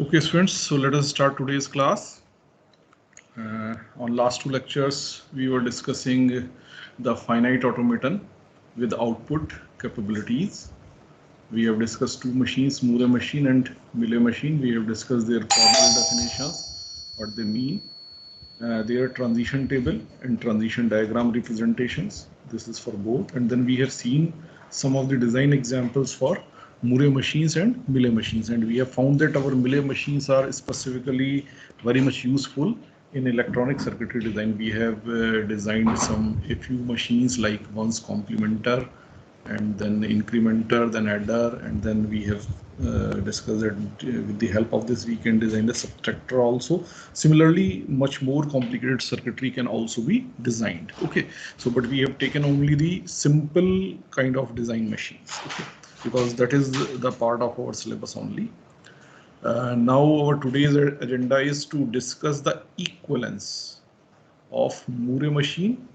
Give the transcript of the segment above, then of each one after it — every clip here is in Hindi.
Okay, students, so let us start today's class. On last two lectures, we were discussing the finite automaton with output capabilities. We have discussed two machines, Moore machine and Millet machine. We have discussed their formal definitions, what they mean, their transition table and transition diagram representations. This is for both. And then we have seen some of the design examples for Moore machines and Millet machines. And we have found that our Millet machines are specifically very much useful in electronic circuitry design. We have designed a few machines like one's complementer, and then incrementer, then adder, and then we have discussed that with the help of this we can design the subtractor also. Similarly, much more complicated circuitry can also be designed. Okay, so but we have taken only the simple kind of design machines, okay, because that is the part of our syllabus only. Now our today's agenda is to discuss the equivalence of Moore machine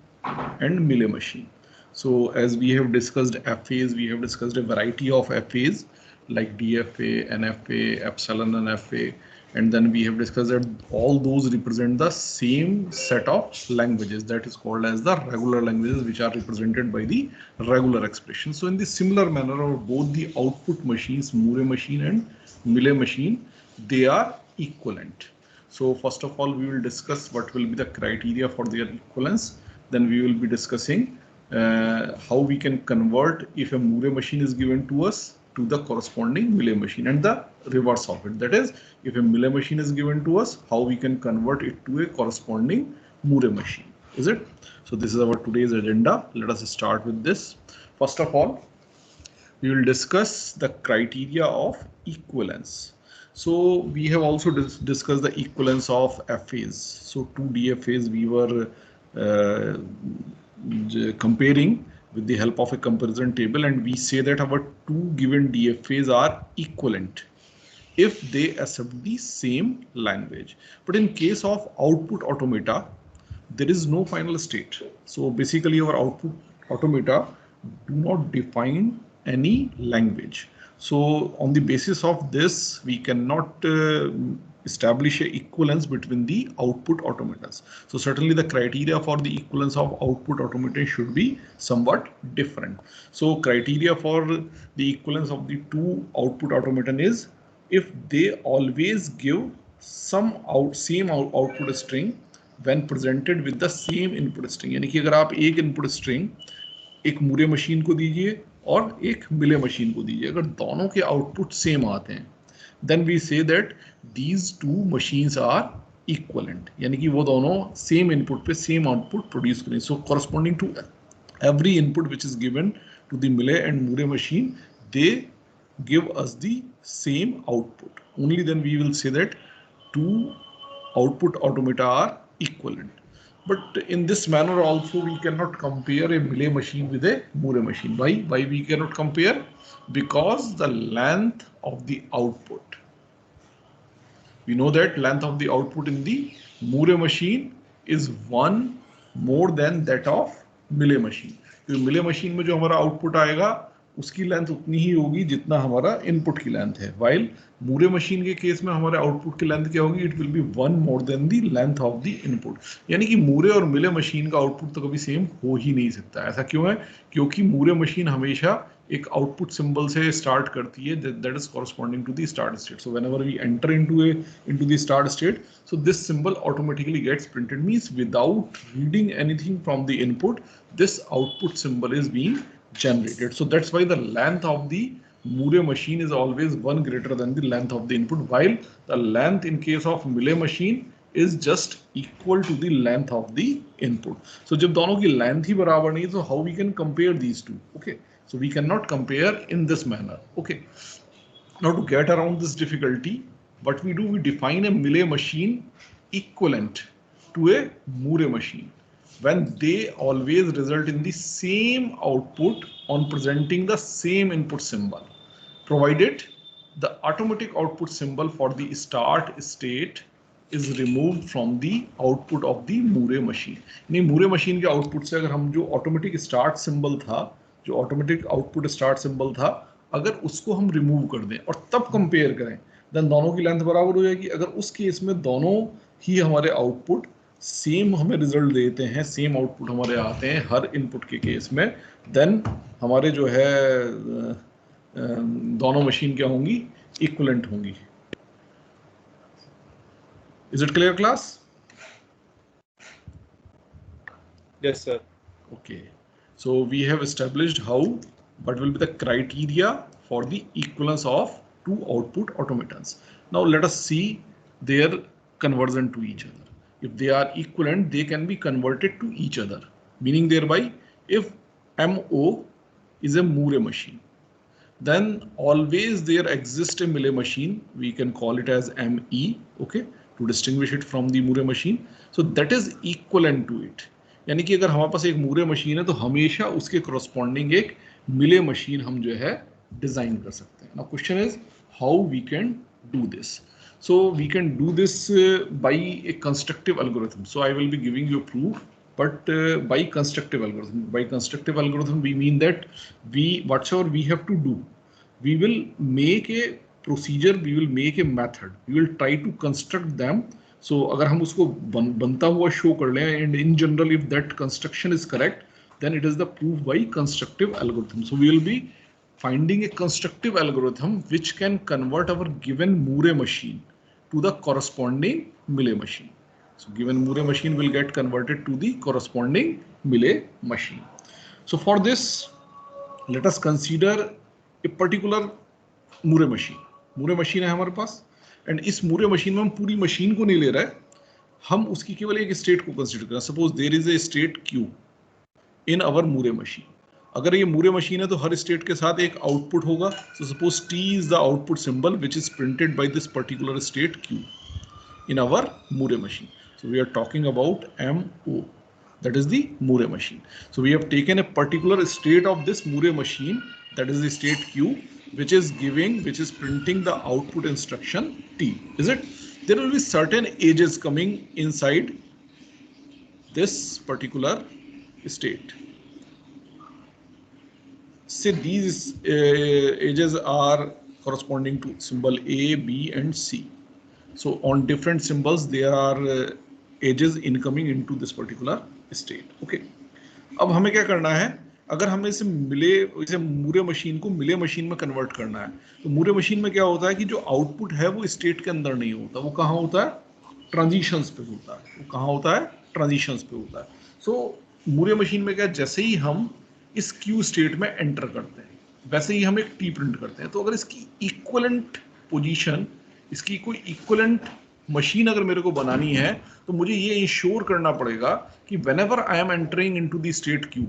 and Millet machine. So as we have discussed FAs, we have discussed a variety of FAs like DFA, NFA, epsilon and FA, and then we have discussed that all those represent the same set of languages that is called as the regular languages, which are represented by the regular expression. So in the similar manner of both the output machines, Moore machine and Millet machine, they are equivalent. So first of all, we will discuss what will be the criteria for their equivalence. Then we will be discussing how we can convert if a Moore machine is given to us to the corresponding Millet machine, and the reverse of it. That is, if a Millet machine is given to us, how we can convert it to a corresponding Moore machine. Is it? So this is our today's agenda. Let us start with this. First of all, we will discuss the criteria of equivalence. So we have also discussed the equivalence of FAs. So two DFAs we were comparing with the help of a comparison table, and we say that our two given DFAs are equivalent if they accept the same language. But in case of output automata, there is no final state. So basically our output automata do not define any language. So on the basis of this, we cannot establish a equivalence between the output automatons. So certainly the criteria for the equivalence of output automaton should be somewhat different. So criteria for the equivalence of the two output automaton is if they always give some same output string when presented with the same input string. यानी कि अगर आप एक input string एक Moore मशीन को दीजिए और एक Millet मशीन को दीजिए, अगर दोनों के आउटपुट सेम आते हैं, then we say that these two machines are equivalent. यानी कि वो दोनों सेम इनपुट पे सेम आउटपुट प्रोड्यूस करें. So corresponding to every input which is given to the Millet and Moore machine, they give us the same output. Only then we will say that two output automata are equivalent. But in this manner also we cannot compare a Millet machine with a Moore machine. Why we cannot compare? Because the length of the output. We know that length of the output in the Moore machine is 1 more than that of Millet machine. तो Millet machine में जो हमारा output आएगा उसकी लेंथ उतनी ही होगी जितना हमारा इनपुट की लेंथ है. वाइल Moore मशीन के केस में हमारे आउटपुट की लेंथ क्या होगी? It will B 1 more than the length of the input. यानी कि Moore और Millet मशीन का आउटपुट तो कभी सेम हो ही नहीं सकता. ऐसा क्यों है? क्योंकि Moore मशीन हमेशा एक आउटपुट सिंबल से स्टार्ट करती है, that is corresponding to the start state. So whenever we enter into the start state, so this symbol automatically gets printed. Means without reading anything from the input, this output symbol is being generated. So that's why the length of the Moore machine is always 1 greater than the length of the input, while the length in case of Millet machine is just equal to the length of the input. So जब दोनों की length ही बराबर नहीं, so how we can compare these two? Okay, so we cannot compare in this manner. Okay, now to get around this difficulty, what we do, we define a Millet machine equivalent to a Moore machine when they always result in the same output on presenting the same input symbol, provided the automatic output symbol for the start state is removed from the output of the Moore machine. यानी Moore machine के output से अगर हम जो automatic start symbol था, जो automatic output start symbol था, अगर उसको हम remove कर दें और तब compare करें, देन दोनों की लेंथ बराबर हो जाएगी। अगर उस केस में दोनों ही हमारे आउटपुट सेम हमें रिजल्ट देते हैं, सेम आउटपुट हमारे आते हैं हर इनपुट के केस में, देन हमारे जो है दोनों मशीन क्या होंगी, इक्विवेलेंट होंगी। Is it clear class? Yes, sir. Okay, so we have established how, what will be the criteria for the equivalence of two output automatons. Now let us see their conversion to each other. If they are equivalent, they can be converted to each other, meaning thereby if MO is a Moore machine, then always there exists a Millet machine, we can call it as ME, okay, to distinguish it from the Moore machine. So that is equivalent to it. यानी कि अगर हमारे पास एक मूरे मशीन है तो हमेशा उसके करस्पॉन्डिंग एक मिले मशीन हम जो है डिजाइन कर सकते हैं। Now question is how we can do this. So we can do this by a constructive algorithm. So I will be giving you proof, but by constructive algorithm. By constructive algorithm we mean that whatever we have to do, we will make a procedure, we will make a method, we will try to construct them. So अगर हम उसको बनता हुआ शो कर लें, and in general if that construction is correct, then it is the proof by constructive algorithm. So we will be finding a constructive algorithm which can convert our given Moore machine to the corresponding Millet machine. So given Moore machine will get converted to the corresponding Millet machine. So for this, let us consider a particular Moore machine. Moore machine है हमारे पास, एंड इस मूरे मशीन में हम पूरी मशीन को नहीं ले रहे हैं, हम उसकी केवल एक स्टेट को कंसीडर करें। Suppose there is a state Q in our Moore machine. अगर ये मूरे मशीन है तो हर स्टेट के साथ एक आउटपुट होगा। So suppose T is the output symbol which is printed by this particular state Q in our Moore machine. So we are talking about MO, that is the Moore machine. So we have taken a particular state of this Moore machine, that is the state Q, which is printing the output instruction T. Is it? There will be certain edges coming inside this particular state. Say these edges are corresponding to symbol A, B and C. So on different symbols there are edges incoming into this particular state. Okay. अब हमें क्या करना है, अगर हमें इसे मूरे मशीन को मिले मशीन में कन्वर्ट करना है, तो मूरे मशीन में क्या होता है कि जो आउटपुट है वो स्टेट के अंदर नहीं होता, वो कहाँ होता है, ट्रांजिशंस पे होता है। वो कहाँ होता है, ट्रांजिशंस पे होता है। सो मूरे मशीन में क्या, जैसे ही हम इस क्यू स्टेट में एंटर करते हैं वैसे ही हम एक टी प्रिंट करते हैं। तो अगर इसकी इक्वलेंट पोजीशन, इसकी कोई इक्वलेंट मशीन अगर मेरे को बनानी है, तो मुझे ये इंश्योर करना पड़ेगा कि whenever I am entering into the state Q,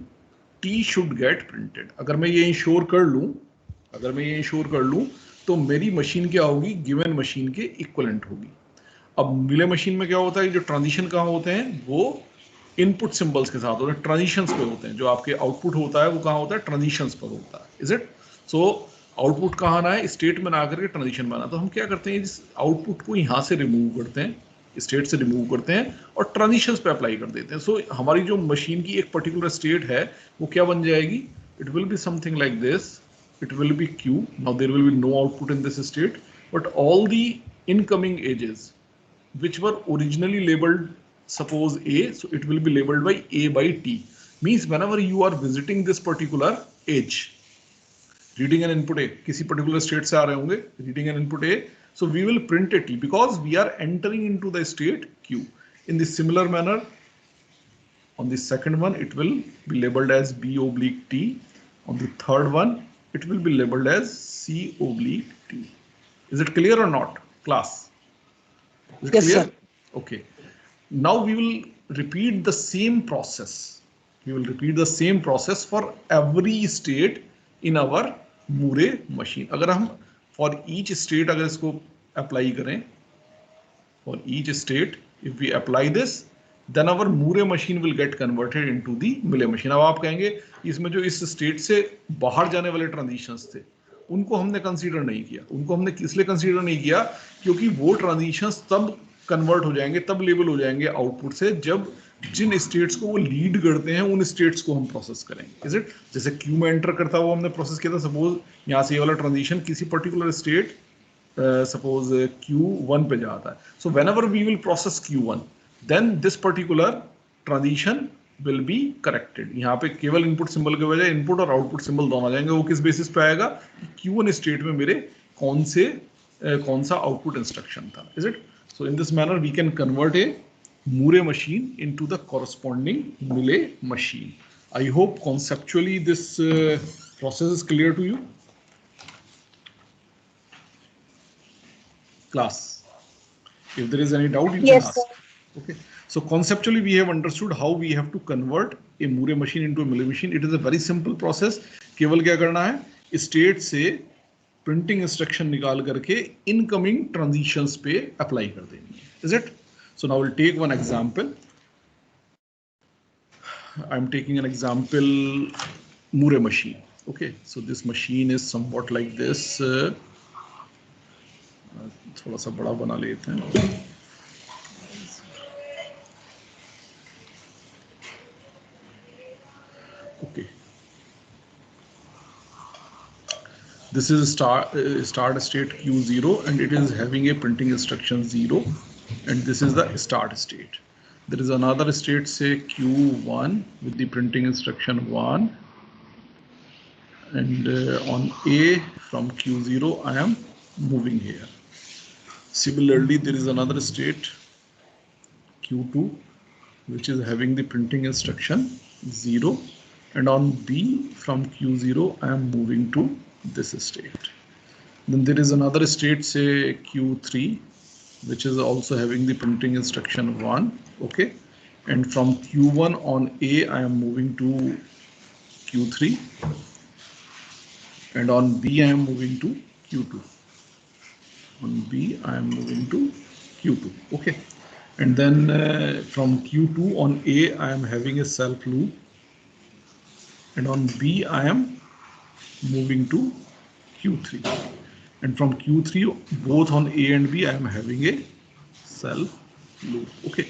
T should get printed. अगर मैं ये इंश्योर कर लूं, तो मेरी मशीन क्या होगी, गिवन मशीन के इक्वलेंट होगी। अब मिले मशीन में क्या होता है, जो ट्रांजिशन कहाँ होते हैं, वो इनपुट सिंबल्स के साथ होते हैं, ट्रांजिशंस पे होते हैं। जो आपके आउटपुट होता है वो कहाँ होता है, ट्रांजिशंस पर होता है। Is it? सो आउटपुट कहाँ आना है, स्टेट में ना करके ट्रांजिशन में आना। तो हम क्या करते हैं, इस आउटपुट को यहाँ से रिमूव करते हैं, स्टेट से रिमूव करते हैं और ट्रांजिशंस पे अप्लाई कर देते हैं। सो हमारी जो मशीन की एक पर्टिकुलर स्टेट है वो क्या बन जाएगी, it will be something like this, it will be Q. Now there will be no output in this state, but all the incoming edges which were originally labeled suppose A, so it will be labeled by A by T. Means whenever you are visiting this particular edge, reading an input A, किसी particular state से आ रहे होंगे, reading an input A, so we will print a T because we are entering into the state Q. In the similar manner, on the second one it will be labeled as B oblique T. On the third one it will be labeled as C oblique T. Is it clear or not, class? Yes, sir. Okay. Now we will repeat the same process. We will repeat the same process for every state in our Moore machine. अगर हम for each state अगर इसको apply करें, for each state if we apply this, then our Moore machine will get converted into the Millet machine. अब आप कहेंगे इसमें जो इस state से बाहर जाने वाले transitions थे उनको हमने कंसीडर नहीं किया। उनको हमने इसलिए कंसीडर नहीं किया क्योंकि वो ट्रांजिशंस तब कन्वर्ट हो जाएंगे, तब लेबल हो जाएंगे आउटपुट से, जब जिन स्टेट्स को वो लीड करते हैं उन स्टेट्स को हम प्रोसेस करेंगे। Is it? जैसे क्यू में एंटर करता हुआ हमने प्रोसेस किया था, सपोज यहाँ से ये वाला ट्रांजिशन किसी पर्टिकुलर स्टेट suppose Q1 पे जाता है. So whenever we will process Q1, then this particular transition will be corrected. यहाँ पे केवल इनपुट सिंबल के बजाय इनपुट और आउटपुट सिंबल दोनों आ जाएंगे. वो किस बेसिस पे आएगा कि Q1 स्टेट में मेरे कौन सा आउटपुट इंस्ट्रक्शन था. Is it? So in this manner we can convert a Moore machine into the corresponding Millet machine. I hope conceptually this process is clear to you. Class. If there is any doubt, you Yes, can ask. Okay. So conceptually, we have understood how we have to convert a Moore machine into a Millet machine. It is a very simple process. केवल क्या करना है? State से printing instruction निकाल करके incoming transitions पे apply कर देंगे. Is it? So now we'll take one example. I'm taking an example Moore machine. Okay. So this machine is somewhat like this. थोड़ा सा बड़ा बना लेते हैं. Okay. This is start state Q0 and it is having a printing instruction 0 and this is the start state. There is another state say Q1 with the printing instruction 1 and on A from Q0 I am moving here. Similarly, there is another state Q2 which is having the printing instruction 0 and on B from Q0 I am moving to this state. Then there is another state say Q3 which is also having the printing instruction 1. Okay, and from Q1 on A I am moving to Q3 and on B I am moving to Q2. On B I am moving to Q2. Okay, and then from Q2 on A I am having a self loop and on B I am moving to Q3 and from Q3 both on A and B I am having a self loop. Okay,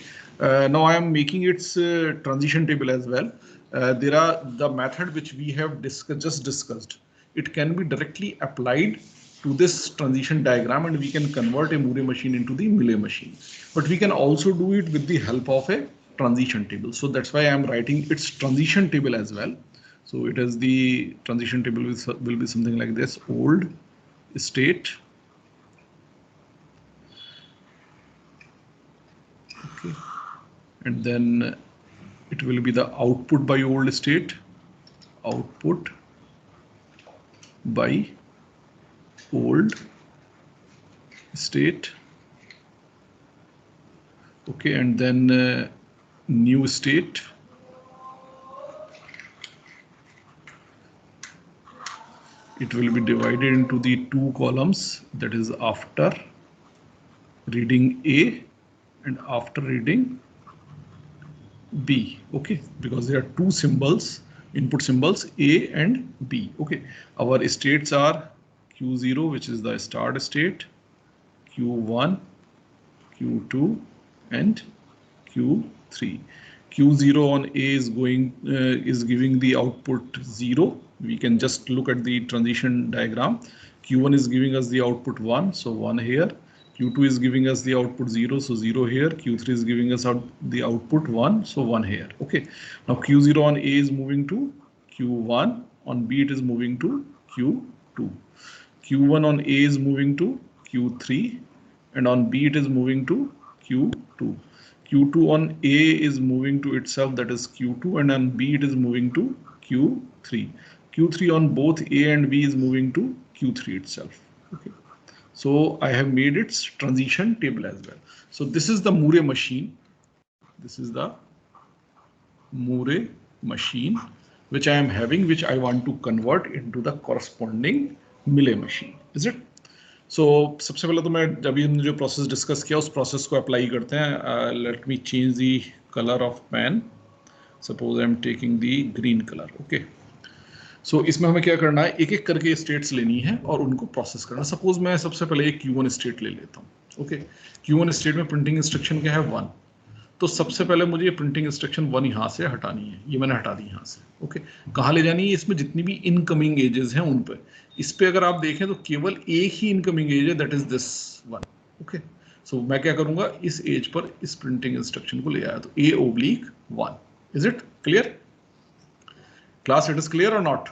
now I am making its transition table as well. There are the method which we have just discussed. It can be directly applied to this transition diagram and we can convert a Moore machine into the Millet machine. But we can also do it with the help of a transition table. So that's why I am writing its transition table as well. So it is the transition table will be something like this: old state. Okay. And then it will be the output by old state, output by old state. Okay, and then new state. It will be divided into the two columns, that is after reading A and after reading B. Okay, because there are two symbols, input symbols A and B. Okay, our states are Q0 which is the start state, Q1, Q2 and Q3. Q0 on A is giving the output 0. We can just look at the transition diagram. Q1 is giving us the output 1, so 1 here. Q2 is giving us the output 0, so 0 here. Q3 is giving us the output 1, so 1 here. Okay, now Q0 on A is moving to Q1, on B it is moving to Q2. Q1 on A is moving to Q3 and on B it is moving to Q2. Q2 on A is moving to itself, that is Q2, and on B it is moving to Q3. Q3 on both A and B is moving to Q3 itself. Okay. So I have made its transition table as well. So this is the Moore machine. This is the Moore machine which I am having, which I want to convert into the corresponding Millet machine. Is it? So सबसे पहले तो मैं जब हमने जो प्रोसेस डिस्कस किया उस प्रोसेस को अप्लाई करते हैं. Let me change the colour of pen. Suppose I am taking the green colour. Okay, so इसमें हमें क्या करना है, एक एक करके स्टेट्स लेनी है और उनको प्रोसेस करना. सपोज मैं सबसे पहले एक Q1 स्टेट ले लेता हूँ. ओके, Q1 स्टेट में प्रिंटिंग इंस्ट्रक्शन क्या है 1. तो सबसे पहले मुझे ये प्रिंटिंग इंस्ट्रक्शन 1 यहाँ से हटानी है, ये मैंने हटा दी यहाँ से। ओके, कहाँ ले जानी है? इसमें जितनी भी इनकमिंग एजेस हैं उन पे। इस पे अगर आप देखें तो केवल एक ही इनकमिंग एज है, that is this one. Okay, so मैं क्या करूंगा, इस एज पर इस प्रिंटिंग इंस्ट्रक्शन को ले आया, तो A/1। Is it clear class? It is clear or not?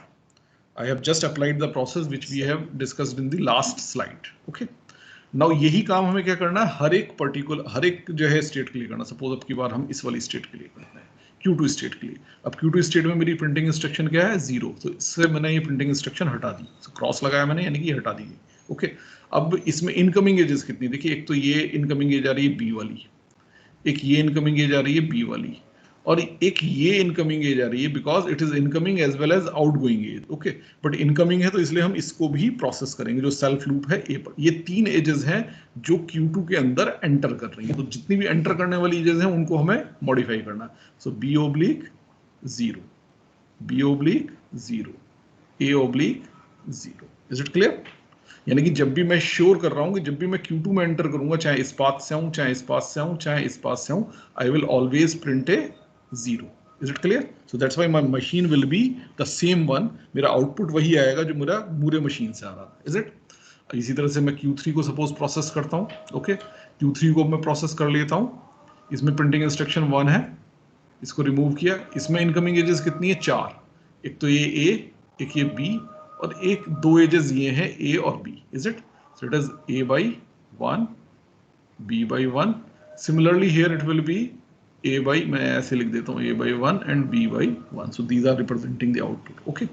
I have just applied the process which we have discussed in the last slide. Okay, now यही काम हमें क्या करना है, हर एक जो है स्टेट के लिए करना। सपोज अब की बार हम इस वाली स्टेट के लिए करते हैं, Q2 स्टेट के लिए। अब Q2 स्टेट में मेरी प्रिंटिंग इंस्ट्रक्शन क्या है, 0, तो इससे मैंने ये प्रिंटिंग इंस्ट्रक्शन हटा दी, क्रॉस लगाया मैंने, यानी कि ये हटा दी गई। ओके, अब इसमें इनकमिंग एजेस कितनी, देखिए एक तो ये इनकमिंग एज आ रही है B वाली, एक ये इनकमिंग एज आ रही है B वाली, और एक ये इनकमिंग एज आ रही है, because it is incoming edge well as outgoing edge. Okay, but incoming है तो इसलिए हम इसको भी प्रोसेस करेंगे, जो सेल्फ लूप है ए पर। ये 3 एजेस हैं जो Q2 के अंदर एंटर कर रही है, तो जितनी भी एंटर करने वाली एजेस हैं उनको हमें मॉडिफाई करना है। सो B/0, B/0, A/0। Is it clear? यानी कि जब भी मैं श्योर कर रहा हूं कि जब भी मैं Q2 में एंटर करूंगा, चाहे इस पाथ से आऊं, चाहे इस पाथ से आऊं, चाहे इस पाथ से आऊं, I will always print A 0। Is it clear? So that's why my machine will be the same one, मेरा आउटपुट वही आएगा जो मेरा मूरे मशीन से आ रहा था। Is it? इसी तरह से मैं Q3 को सपोज प्रोसेस करता हूं। ओके, Q3 को मैं प्रोसेस कर लेता हूं, इसमें प्रिंटिंग इंस्ट्रक्शन 1 है, इसको रिमूव किया। इसमें इनकमिंग एजेस कितनी है, 4, एक तो ये A, एक ये B, और एक 2 एजेस ये हैं A और B। Is it? So it is A/1, B/1। Similarly here it will be मैं ऐसे लिख देता हूँ A/1 and B/1। So these are representing the output. Okay,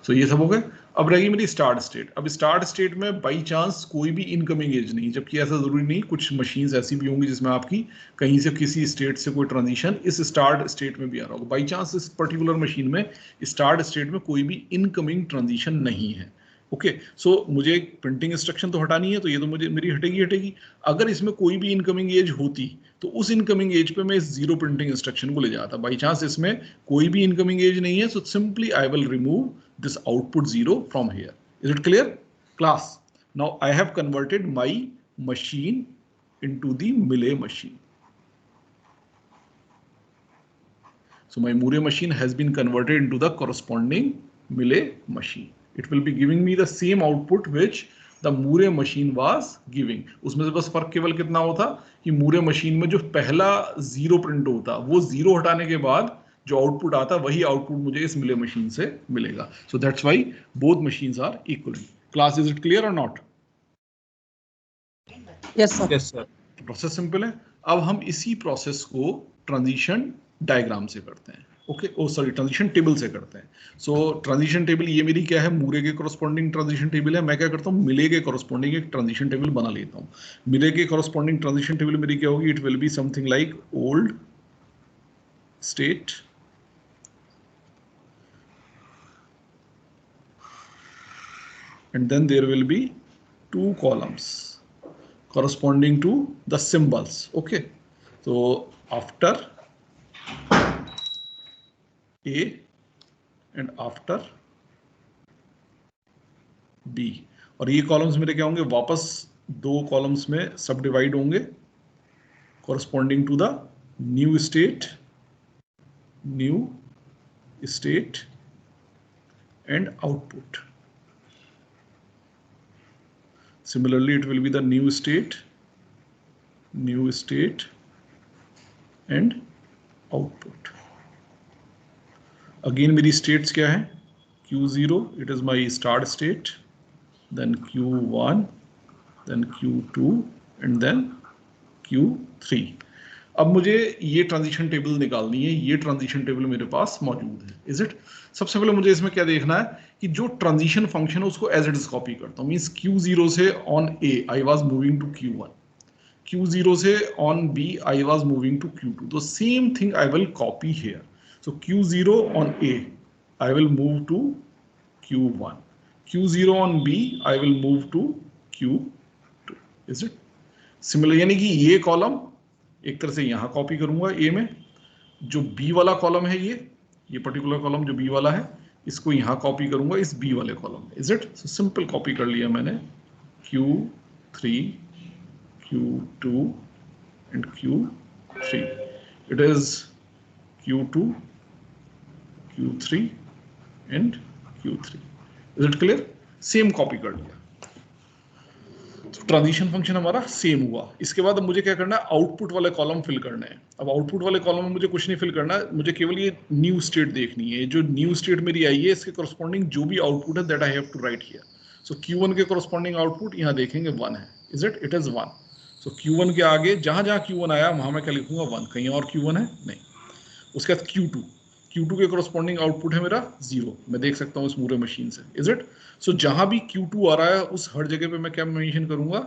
so ये सब हो गए। अब रहेगी मेरी स्टार्ट स्टेट। अब स्टार्ट स्टेट में बाई चांस कोई भी इनकमिंग एज नहीं, जबकि ऐसा जरूरी नहीं, कुछ मशीन्स ऐसी भी होंगी जिसमें आपकी कहीं से किसी स्टेट से कोई ट्रांजिशन इस स्टार्ट स्टेट में भी आ रहा होगा। बाई चांस इस पर्टिकुलर मशीन में स्टार्ट स्टेट में कोई भी इनकमिंग ट्रांजिशन नहीं है। ओके, सो मुझे प्रिंटिंग इंस्ट्रक्शन तो हटानी है, तो ये तो मुझे मेरी हटेगी। अगर इसमें कोई भी इनकमिंग एज होती तो उस इनकमिंग एज पे मैं इस 0 प्रिंटिंग इंस्ट्रक्शन को ले जाता। बाई चांस इसमें कोई भी इनकमिंग एज नहीं है, so simply I will remove this output 0 from here. Is it clear, class? Now I have converted my machine into the Mealy machine. So my Moore machine has been converted into the corresponding Mealy machine. It will be giving me the same output which the Moore machine was giving. उसमें से बस फर्क केवल कितना होता कि Moore machine में जो पहला 0 प्रिंट होता, वो 0 हटाने के बाद जो आउटपुट आता वही आउटपुट मुझे इस मिले मशीन से मिलेगा। So that's why both machines are equivalent. Class, is it clear और not? Yes sir. Yes, sir. Process simple है। अब हम इसी प्रोसेस को ट्रांजिशन डायग्राम से करते हैं। ओके, सॉरी, ट्रांजिशन टेबल से करते हैं। सो ट्रांजिशन टेबल ये मेरी क्या है, मूरे के कॉरस्पॉन्डिंग ट्रांजिशन टेबल है। मैं क्या करता हूँ, मिले के कॉरस्पॉन्डिंग एक ट्रांजिशन टेबल बना लेता हूँ। मिले के कॉरस्पॉन्डिंग ट्रांजिशन टेबल मेरी क्या होगी, it will be something like old state, and then there will be 2 columns corresponding to the symbols. Okay, so after A and after B, और ये कॉलम्स मेरे क्या होंगे, वापस 2 कॉलम्स में सब डिवाइड होंगे corresponding to the new state and output. Similarly, it will be the new state and output. Again, मेरी states क्या है, Q0, it is my start state, then Q1, then Q2 and then Q3. अब मुझे ये ट्रांजिशन टेबल निकालनी है, ये ट्रांजिशन टेबल मेरे पास मौजूद है। Is it? सबसे पहले मुझे इसमें क्या देखना है कि जो ट्रांजिशन फंक्शन है उसको एज इट इज कॉपी करता हूँ। मींस Q0 से on A I was moving to Q1, Q0 से on B I was moving to Q2, तो same thing I will copy here. So Q0 on A I will move to Q1, Q0 on B I will move to Q2। Is it? Similar, यानी कि ये कॉलम एक तरह से यहां कॉपी करूंगा A में, जो B वाला कॉलम है ये पर्टिकुलर कॉलम जो B वाला है, इसको यहां कॉपी करूंगा इस B वाले कॉलम में। Is it? So simple copy कर लिया मैंने Q3, Q2 and Q3। It is Q2, Q3 and Q3. Is it clear? Same copy कर लिया, तो ट्रांजिशन फंक्शन हमारा सेम हुआ। इसके बाद अब मुझे क्या करना है, आउटपुट वाले कॉलम फिल करने हैं। अब आउटपुट वाले कॉलम में मुझे कुछ नहीं फिल करना है, मुझे केवल ये न्यू स्टेट देखनी है। जो न्यू स्टेट मेरी आई है इसके करस्पॉन्डिंग जो भी आउटपुट है that I have to write here. So Q1 के करस्पॉन्डिंग आउटपुट यहाँ देखेंगे 1 है। Is it is 1। So Q1 के आगे जहां जहां Q1 आया वहां मैं क्या लिखूंगा 1, कहीं और Q1 है नहीं। उसके बाद Q2 के करस्पॉन्डिंग आउटपुट है मेरा 0, मैं देख सकता हूँ इस पूरे मशीन से। Is it? सो जहां भी Q2 आ रहा है उस हर जगह पे मैं क्या मेंशन करूंगा,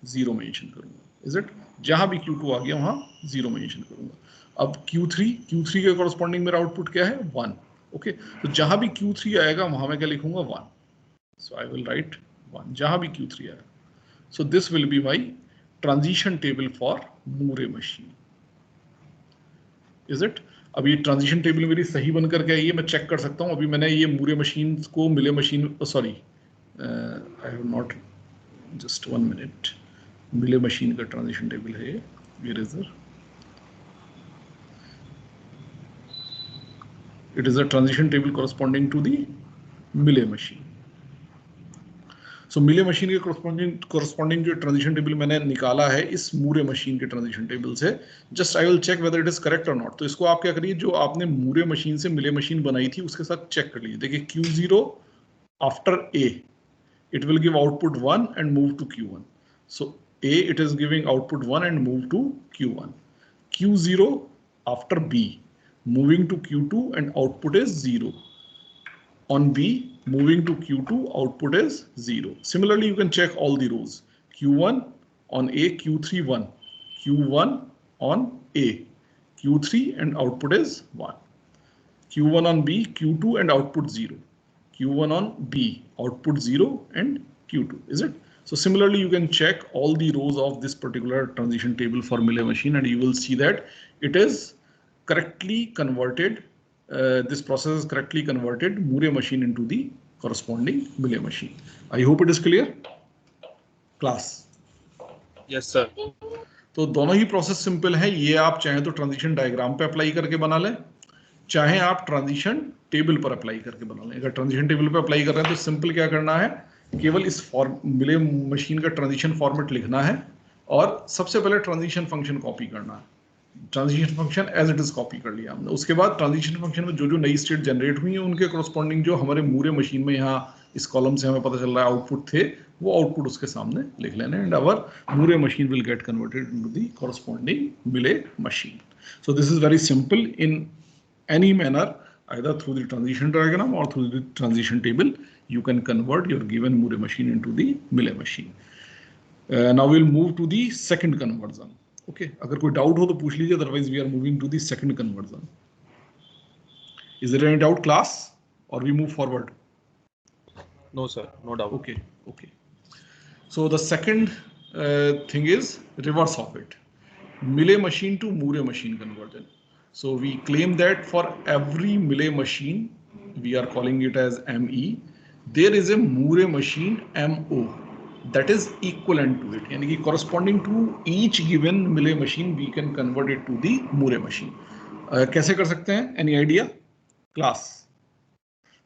0 मेंशन करूंगा। Is it? जहां भी Q2 आ गया वहां 0 मेंशन करूंगा। अब Q3 के करस्पॉन्डिंग मेरा आउटपुट क्या है, 1। ओके, तो जहां भी Q3 आएगा वहां मैं क्या लिखूंगा, 1। सो आई विल राइट 1 जहां भी Q3 आएगा। So this will be my transition table for Moore machine. Is it? अब ये ट्रांजिशन टेबल मेरी सही बनकर के आई है, मैं चेक कर सकता हूँ। अभी मैंने ये मूरे मशीन को Mealy machine, sorry I have not, just 1 minute, Mealy machine का ट्रांजिशन टेबल है ये रेजर। It is a transition table corresponding to the Mealy machine. सो मिले मशीन के कॉरस्पॉन्डिंग जो ट्रांजिशन टेबल मैंने निकाला है इस मूरे मशीन के ट्रांजिशन टेबल से, just I will check whether it is correct और नॉट। तो इसको आप क्या करिए, जो आपने मूरे मशीन से मिले मशीन बनाई थी उसके साथ चेक कर लीजिए। देखिए Q0 after A it will give output 1 and move to Q1. So A it is giving output 1 and move to Q1. Q0 after B moving to Q2 and output is 0. On B moving to Q2 output is 0. Similarly you can check all the rows. Q1 on A, Q3 1, Q1 on A, Q3 and output is 1. Q1 on B, Q2 and output 0. Q1 on B, output 0 and Q2. Is it? So similarly you can check all the rows of this particular transition table for Mealy machine and you will see that it is correctly converted. This process is correctly converted Moore machine into the corresponding Mealy machine. I hope it is clear. Class. Yes sir. तो दोनों ही प्रोसेस सिंपल है। ये आप चाहे तो ट्रांजिशन डायग्राम पे अप्लाई करके बना लें, चाहे आप ट्रांजिशन टेबल पर अप्लाई करके बना लें। अगर ट्रांजिशन टेबल पर अप्लाई कर रहे हैं तो सिंपल क्या करना है, केवल इस मिले मशीन का ट्रांजिशन फॉर्मेट लिखना है और सबसे पहले ट्रांजिशन फंक्शन कॉपी करना है। Transition function as it is copy कर लिया हमने। उसके बाद ट्रांजिशन फंक्शन में जो जो नई स्टेट जनरेट हुई है उनके करस्पॉन्डिंग जो हमारे मूरे मशीन में यहाँ इस कॉलम से हमें पता चल रहा है आउटपुट थे, वो आउटपुट उसके सामने लिख लेने and our Moore machine will get converted into the corresponding Mealy machine. So this is very simple in any manner, either through the transition diagram or through the transition table, you can convert your given Moore machine into the Mealy machine. Now we'll move to the second conversion. Okay, अगर कोई doubt हो तो पूछ लीजिए, otherwise we are moving to the second conversion. Is there any doubt, class, or we move forward? No sir, no doubt. Okay, okay. So the second thing is reverse of it, Mealy machine to Moore machine conversion. So we claim that for every Mealy machine, we are calling it as ME, there is a Moore machine MO that is equivalent to it. यानी कि corresponding to each given Mealy machine, we can convert it to the Moore machine. कैसे कर सकते हैं? Any idea? Class.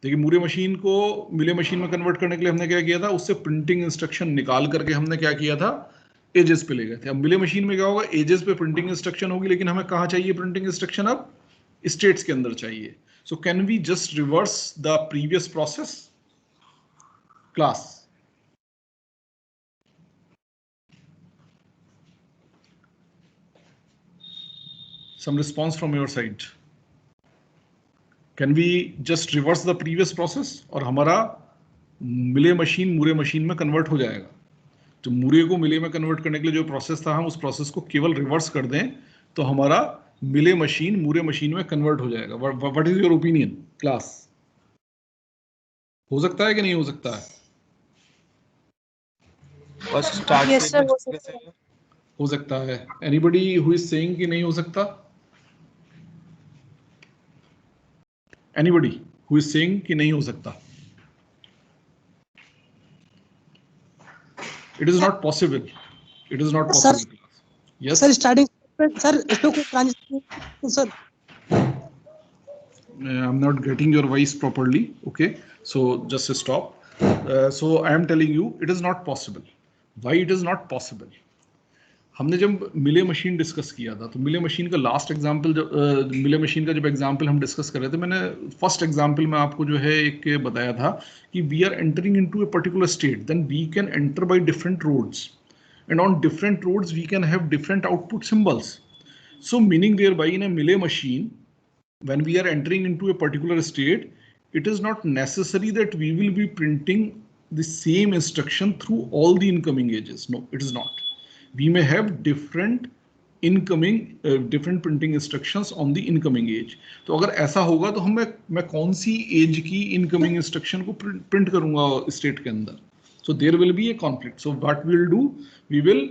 देखिए Moore machine को Mealy machine में convert करने के लिए हमने क्या किया था, उससे printing instruction निकाल करके हमने क्या किया था, एजेस पे ले गए थे। अब मिले मशीन में क्या होगा, एजेस पे प्रिंटिंग इंस्ट्रक्शन होगी, लेकिन हमें कहाँ चाहिए प्रिंटिंग इंस्ट्रक्शन, अब स्टेट्स के अंदर चाहिए। So can we just reverse the previous process? Class, some response from your side. Can we just reverse the previous process और हमारा मिले मशीन मूरे मशीन में कन्वर्ट हो जाएगा। तो मूरे को मिले में कन्वर्ट करने के लिए जो प्रोसेस था, हम उस प्रोसेस को केवल रिवर्स कर दें तो हमारा मिले मशीन मूरे मशीन में कन्वर्ट हो जाएगा। What is your opinion, class? हो सकता है कि नहीं हो सकता है? फर्स्ट स्टार्ट Yes, sir, हो सकता है। हो सकता है। एनीबडी हु इज सेइंग कि नहीं हो सकता? एनीबडी हु इज सेइंग कि नहीं हो सकता? It is not possible. It is not possible. Sir, Yes. Sir, starting sir इसमें कोई transition sir? I'm not getting your voice properly. Okay, so just stop. So I am telling you, it is not possible. Why it is not possible? हमने जब मिले मशीन डिस्कस किया था तो मिले मशीन का लास्ट एग्जांपल मिले मशीन का जब एग्जांपल हम डिस्कस कर रहे थे, मैंने फर्स्ट एग्जांपल में आपको जो है एक बताया था कि we are entering into a particular state, then we can enter by different roads and on different roads we can have different output symbols. So meaning thereby in a Mealy machine, when we are entering into a particular state, it is not necessary that we will be printing the same instruction through all the incoming edges. No, it is not. We may have different incoming different printing instructions on the incoming edge. तो अगर ऐसा होगा तो मैं कौन सी एज की incoming instruction को print करूंगा स्टेट के अंदर? So there will be a conflict. So what we will do, we will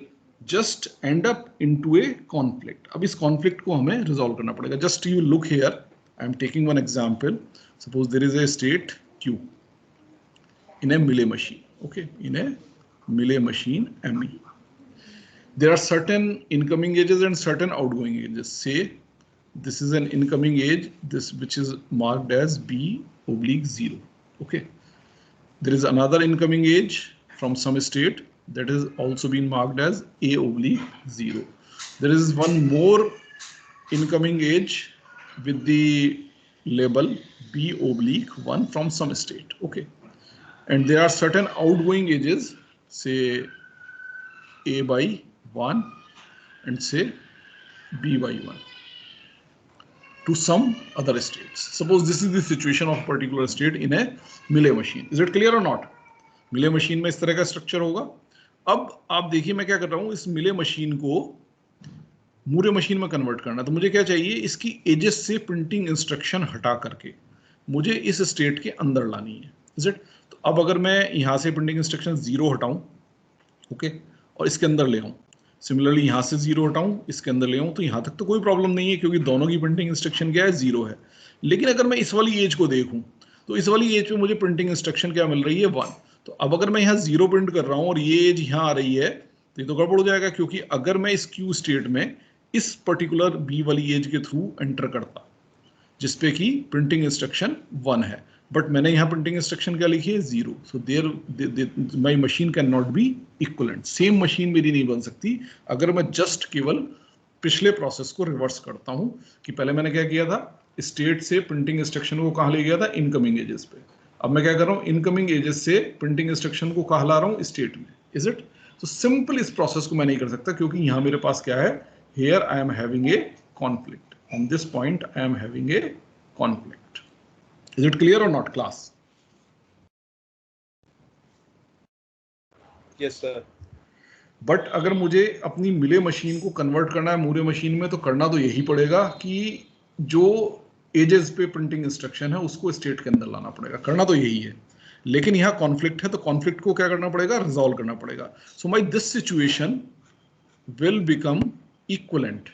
just end up into a conflict. अब इस conflict को हमें resolve करना पड़ेगा. Just you look here. I am taking one example. Suppose there is a state Q in a Mealy machine. Okay, in a Mealy machine ME. There are certain incoming edges and certain outgoing edges. Say this is an incoming edge, this which is marked as B/0. Okay. There is another incoming edge from some state that is also been marked as A/0. There is one more incoming edge with the label B/1 from some state. Okay. And there are certain outgoing edges, say A/1 and say B/1 to some other states. Suppose this is the situation of a particular state in a Mealy machine. Is it clear or not? Mealy machine में इस तरह का स्ट्रक्चर होगा. अब आप देखिए मैं क्या कर रहा हूँ, इस Mealy मशीन को मूरे मशीन में कन्वर्ट करना. तो मुझे क्या चाहिए, इसकी एजेस से प्रिंटिंग इंस्ट्रक्शन हटा करके मुझे इस स्टेट के अंदर लानी है. Is it? तो अब अगर मैं यहाँ से प्रिंटिंग इंस्ट्रक्शन 0 हटाऊं, ओके, और इसके अंदर ले आऊं, सिमिलरली यहाँ से 0 हटाऊं, इसके अंदर ले आऊं, तो यहाँ तक तो कोई प्रॉब्लम नहीं है क्योंकि दोनों की प्रिंटिंग इंस्ट्रक्शन क्या है, 0 है. लेकिन अगर मैं इस वाली एज को देखूं तो इस वाली एज पे मुझे प्रिंटिंग इंस्ट्रक्शन क्या मिल रही है, 1. तो अब अगर मैं यहाँ 0 प्रिंट कर रहा हूँ और ये एज यहाँ आ रही है तो ये तो गड़बड़ हो जाएगा, क्योंकि अगर मैं इस क्यू स्टेट में इस पर्टिकुलर बी वाली एज के थ्रू एंटर करता जिसपे कि प्रिंटिंग इंस्ट्रक्शन 1 है, बट मैंने यहाँ प्रिंटिंग इंस्ट्रक्शन क्या लिखी है, 0. So there my machine can not be equivalent. Same machine मेरी नहीं बन सकती अगर मैं जस्ट केवल पिछले प्रोसेस को रिवर्स करता हूँ कि पहले मैंने क्या किया था, स्टेट से प्रिंटिंग इंस्ट्रक्शन को कहाँ ले गया था, इनकमिंग एजेस पे. अब मैं क्या कर रहा हूँ, इनकमिंग एजेस से प्रिंटिंग इंस्ट्रक्शन को कहाँ ला रहा हूँ, स्टेट में. Is it? तो सिंपल इस प्रोसेस को मैं नहीं कर सकता क्योंकि यहाँ मेरे पास क्या है, here I am having a conflict. On this point, I am having a conflict. Is it clear or not, class? Yes, sir. But अगर मुझे अपनी मिले मशीन को कन्वर्ट करना है मूरे मशीन में, तो करना तो यही पड़ेगा कि जो एजेस पे प्रिंटिंग इंस्ट्रक्शन है उसको स्टेट के अंदर लाना पड़ेगा. करना तो यही है, लेकिन यहाँ कॉन्फ्लिक्ट है तो कॉन्फ्लिक्ट को क्या करना पड़ेगा, रिजॉल्व करना पड़ेगा. So my this situation will become equivalent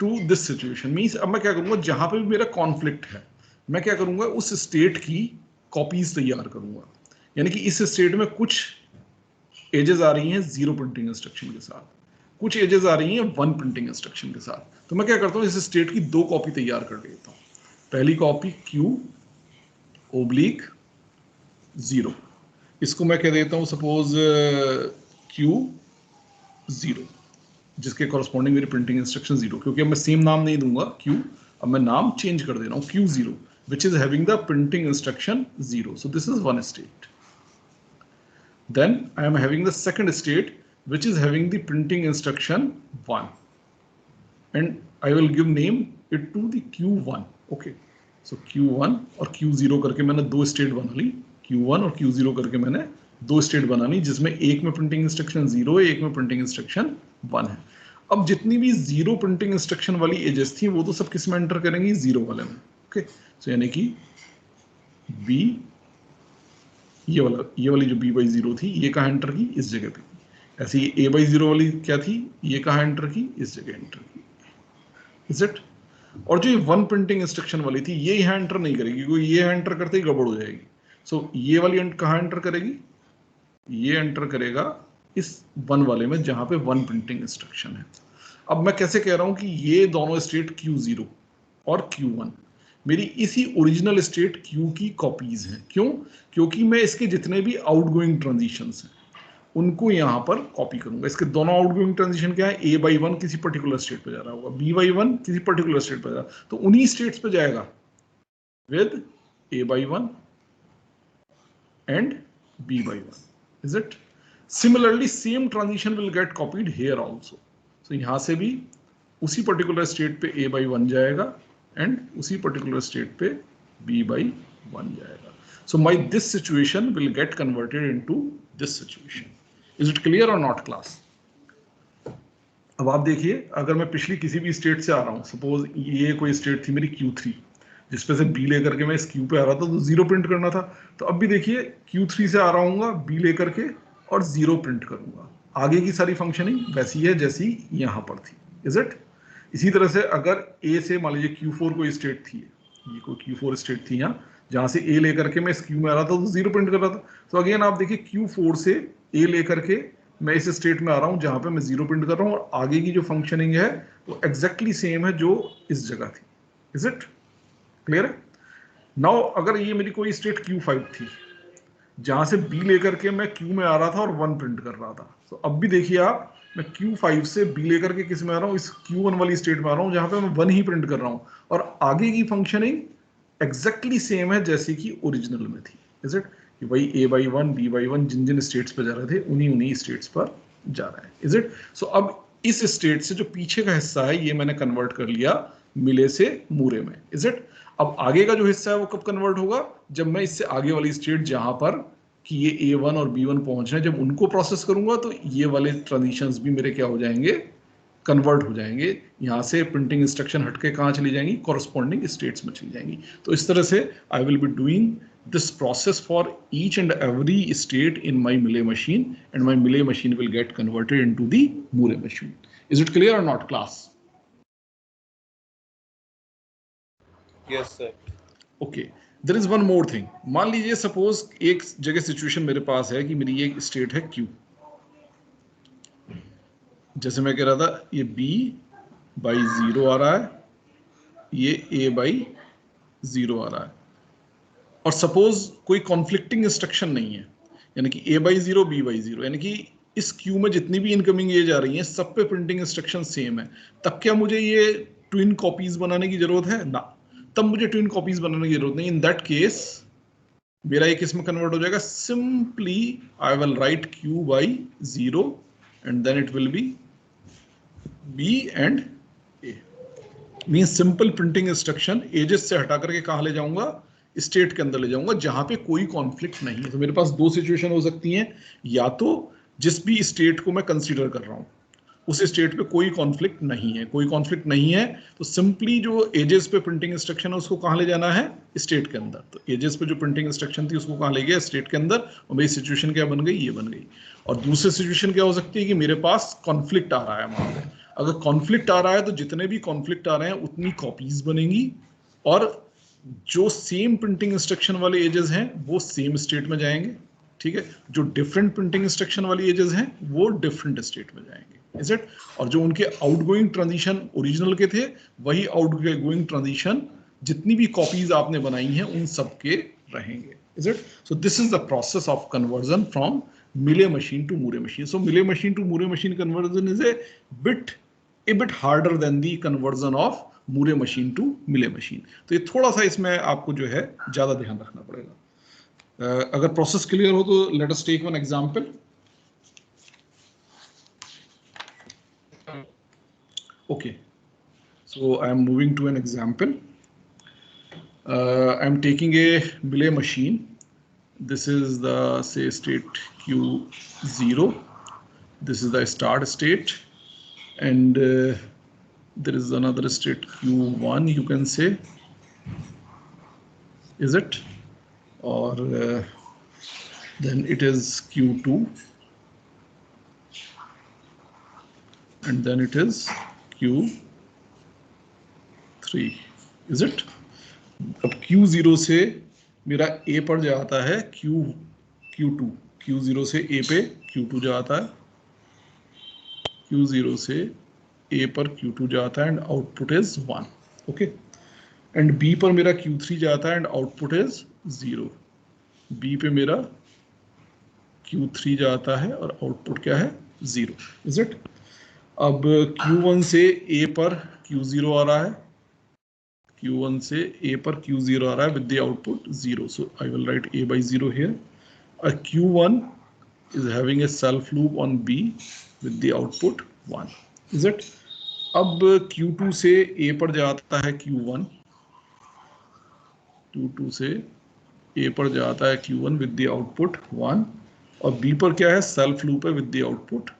to this situation. Means अब मैं क्या करूंगा, जहां पे भी मेरा कॉन्फ्लिक्ट है मैं क्या करूंगा, उस स्टेट की कॉपीज तैयार करूंगा. यानी कि इस स्टेट में कुछ एजेस आ रही हैं 0 प्रिंटिंग इंस्ट्रक्शन के साथ, कुछ एजेस आ रही हैं 1 प्रिंटिंग इंस्ट्रक्शन के साथ. तो मैं क्या करता हूं, इस स्टेट की 2 कॉपी तैयार कर लेता हूं. पहली कॉपी Q/0, इसको मैं क्या देता हूं, सपोज Q0, जिसके कॉरस्पॉन्डिंग मेरी प्रिंटिंग इंस्ट्रक्शन 0, क्योंकि अब मैं सेम नाम नहीं दूंगा Q, अब मैं नाम चेंज कर दे रहा हूं, Q0 which is having the printing instruction 0. So this is one state. Then I am having the second state which is having the printing instruction 1 and I will give name it to the Q1. Okay, so Q1 और Q0 करके मैंने 2 स्टेट बना ली, Q1 और Q0 करके मैंने 2 स्टेट बना ली, जिसमें एक में प्रिंटिंग इंस्ट्रक्शन 0 है, एक में प्रिंटिंग इंस्ट्रक्शन 1 है. अब जितनी भी 0 प्रिंटिंग इंस्ट्रक्शन वाली एजेस थी वो तो सब किस में एंटर करेंगी, 0 वाले में. ओके, सो यानी कि B, ये वाली जो B/0 थी ये कहाँ एंटर की, इस जगह पे. ऐसे ही A/0 वाली क्या थी, ये कहाँ एंटर की, इस जगह एंटर की. Is it? और जो 1 प्रिंटिंग इंस्ट्रक्शन वाली थी ये यहाँ एंटर नहीं करेगी, क्योंकि ये एंटर करते ही गड़बड़ हो जाएगी. सो ये वाली कहाँ एंटर करेगी, ये एंटर करेगा इस 1 वाले में जहां पे 1 प्रिंटिंग इंस्ट्रक्शन है. अब मैं कैसे कह रहा हूं कि ये दोनों स्टेट Q0 और Q1 मेरी इसी ओरिजिनल स्टेट Q की कॉपीज हैं। क्यों? क्योंकि मैं इसके जितने भी आउटगोइंग ट्रांजिशंस हैं उनको यहां पर कॉपी करूंगा। इसके दोनों आउटगोइंग ट्रांजिशन क्या है? A/1 किसी पर्टिकुलर स्टेट पे जा रहा होगा, B/1 किसी पर्टिकुलर स्टेट पे जा रहा, तो उन्हीं स्टेट्स पे जाएगा with A/1 and B/1. Is it? Similarly, same transition will get copied here also. So यहां से भी उसी पर्टिकुलर स्टेट पे A/1 जाएगा एंड उसी पर्टिकुलर स्टेट पे B/1 जाएगा. So my this situation will get converted into this situation. Is it clear or not, class? अब आप देखिए, अगर मैं पिछली किसी भी स्टेट से आ रहा हूं, सपोज ये कोई स्टेट थी मेरी Q3 जिसपे से B लेकर के मैं इस Q पे आ रहा था तो 0 प्रिंट करना था, तो अब भी देखिए Q3 से आ रहा हूँ B लेकर के और 0 प्रिंट करूंगा। आगे की सारी फंक्शनिंग वैसी है जैसी यहाँ पर थी। Is it? इसी तरह से अगर A से मान लीजिए Q4 कोई स्टेट थी, ये कोई Q4 स्टेट थी यहाँ, जहां से A लेकर के मैं इस Q में आ रहा था तो 0 प्रिंट कर रहा था। तो अगेन आप देखिए Q4 से A लेकर के मैं इस स्टेट में आ रहा हूं जहां पे मैं 0 प्रिंट कर रहा हूं और आगे की जो फंक्शनिंग है वो एग्जैक्टली सेम है जो इस जगह थी। इज इट क्लियर है? नाउ अगर ये मेरी कोई स्टेट Q5 थी जहां से B लेकर के मैं Q में आ रहा था और 1 प्रिंट कर रहा था, तो अब भी देखिए आप, मैं Q5 से B लेकर के किस में आ रहा हूं? इस Q1 वाली स्टेट में आ रहा हूं जहां पे मैं 1 ही प्रिंट कर रहा हूं और आगे की फंक्शनिंग एग्जैक्टली सेम है जैसे कि ओरिजिनल में थी। Is it? कि भाई A/1 B/1 जिन जिन स्टेट्स पर जा रहे थे उन्हीं स्टेट्स पर जा रहा है। Is it? सो अब इस स्टेट से जो पीछे का हिस्सा है ये मैंने कन्वर्ट कर लिया मिले से मूरे में। Is it? अब आगे का जो हिस्सा है वो कब कन्वर्ट होगा? जब मैं इससे आगे वाली स्टेट जहां पर कि ये A1 और B1 पहुंच रहे हैं, जब उनको प्रोसेस करूंगा तो ये वाले ट्रांजिशंस भी मेरे क्या हो जाएंगे? कन्वर्ट हो जाएंगे। यहां से प्रिंटिंग इंस्ट्रक्शन हटके कहां चली जाएंगी? कॉरस्पॉन्डिंग स्टेट्स में चली जाएंगी। तो इस तरह से आई will be doing this process for each and every state in my Mealy machine, and my Mealy machine will get converted into the Moore machine. Is it clear or not, class? Yes, sir. Okay. There is one more thing. मान लीजिए सपोज एक जगह सिचुएशन मेरे पास है कि मेरी ये स्टेट है Q, जैसे मैं कह रहा था ये B/0 आ रहा है, ये A/0 आ रहा है, और सपोज कोई कॉन्फ्लिक्टिंग इंस्ट्रक्शन नहीं है, यानी कि A/0 B/0, यानी कि इस क्यू में जितनी भी इनकमिंग एज आ रही है सब पे प्रिंटिंग इंस्ट्रक्शन सेम है, तब क्या मुझे ये ट्विन कॉपीज बनाने की जरूरत है? ना, तब मुझे ट्विन कॉपीज बनाने की जरूरत नहीं। इन दैट केस मेरा एक इसमें कन्वर्ट हो जाएगा, simply I will write Q/0 and then it will be B and A। Mean simple printing instruction edges से हटा करके कहां ले जाऊंगा? स्टेट के अंदर ले जाऊंगा जहां पे कोई कॉन्फ्लिक्ट नहीं है। तो मेरे पास दो सिचुएशन हो सकती हैं, या तो जिस भी स्टेट को मैं कंसीडर कर रहा हूं उस स्टेट पे कोई कॉन्फ्लिक्ट नहीं है, कोई कॉन्फ्लिक्ट नहीं है तो सिंपली जो एजेस पे प्रिंटिंग इंस्ट्रक्शन है उसको कहां ले जाना है? स्टेट के अंदर। तो एजेस पे जो प्रिंटिंग इंस्ट्रक्शन थी उसको कहां ले गया? स्टेट के अंदर। और मेरी सिचुएशन क्या बन गई? ये बन गई। और दूसरी सिचुएशन क्या हो सकती है कि मेरे पास कॉन्फ्लिक्ट आ रहा है वहां पे। अगर कॉन्फ्लिक्ट आ रहा है तो जितने भी कॉन्फ्लिक्ट आ रहे हैं उतनी कॉपीज बनेंगी और जो सेम प्रिंटिंग इंस्ट्रक्शन वाले एजेस हैं वो सेम स्टेट में जाएंगे, ठीक है। जो डिफरेंट प्रिंटिंग इंस्ट्रक्शन वाली एजेस हैं वो डिफरेंट स्टेट में जाएंगे। Is it? और जो उनके आउटगोइंग ट्रांजिशन ओरिजिनल के थे वही आउटगोइंग ट्रांजिशन जितनी भी कॉपीज आपने बनाई हैं उन सब के रहेंगे। Is it? So this is the process of conversion from Mealy machine to Moore machine. So Mealy machine to Moore machine conversion is a bit harder than the conversion of Moore machine to Mealy machine. तो ये थोड़ा सा इसमें आपको जो है ज्यादा ध्यान रखना पड़ेगा। अगर प्रोसेस क्लियर हो तो let us take one example. Okay, so I am moving to an example. I am taking a Mealy machine. This is the say state Q0. This is the start state, and there is another state Q1, you can say. Is it? Or then it is Q2, and then it is Q3. Is it? अब Q0 से मेरा A पर जाता है Q2, Q0 से A पे Q2 जाता है, Q0 से A पर Q2 जाता है and output is 1. Okay, and B पर मेरा Q3 जाता है एंड आउटपुट इज 0. B पे मेरा Q3 जाता है और आउटपुट क्या है 0. Is it? अब Q1 से A पर Q0 आ रहा है, Q1 से A पर Q0 आ रहा है with the output 0. So I will write A by 0 here. A Q1 is having a self loop on B with the output 1. Is it? अब Q2 से A पर जाता है Q1, Q2 से A पर जाता है Q1 with the output 1 और B पर क्या है सेल्फ लूप है with the output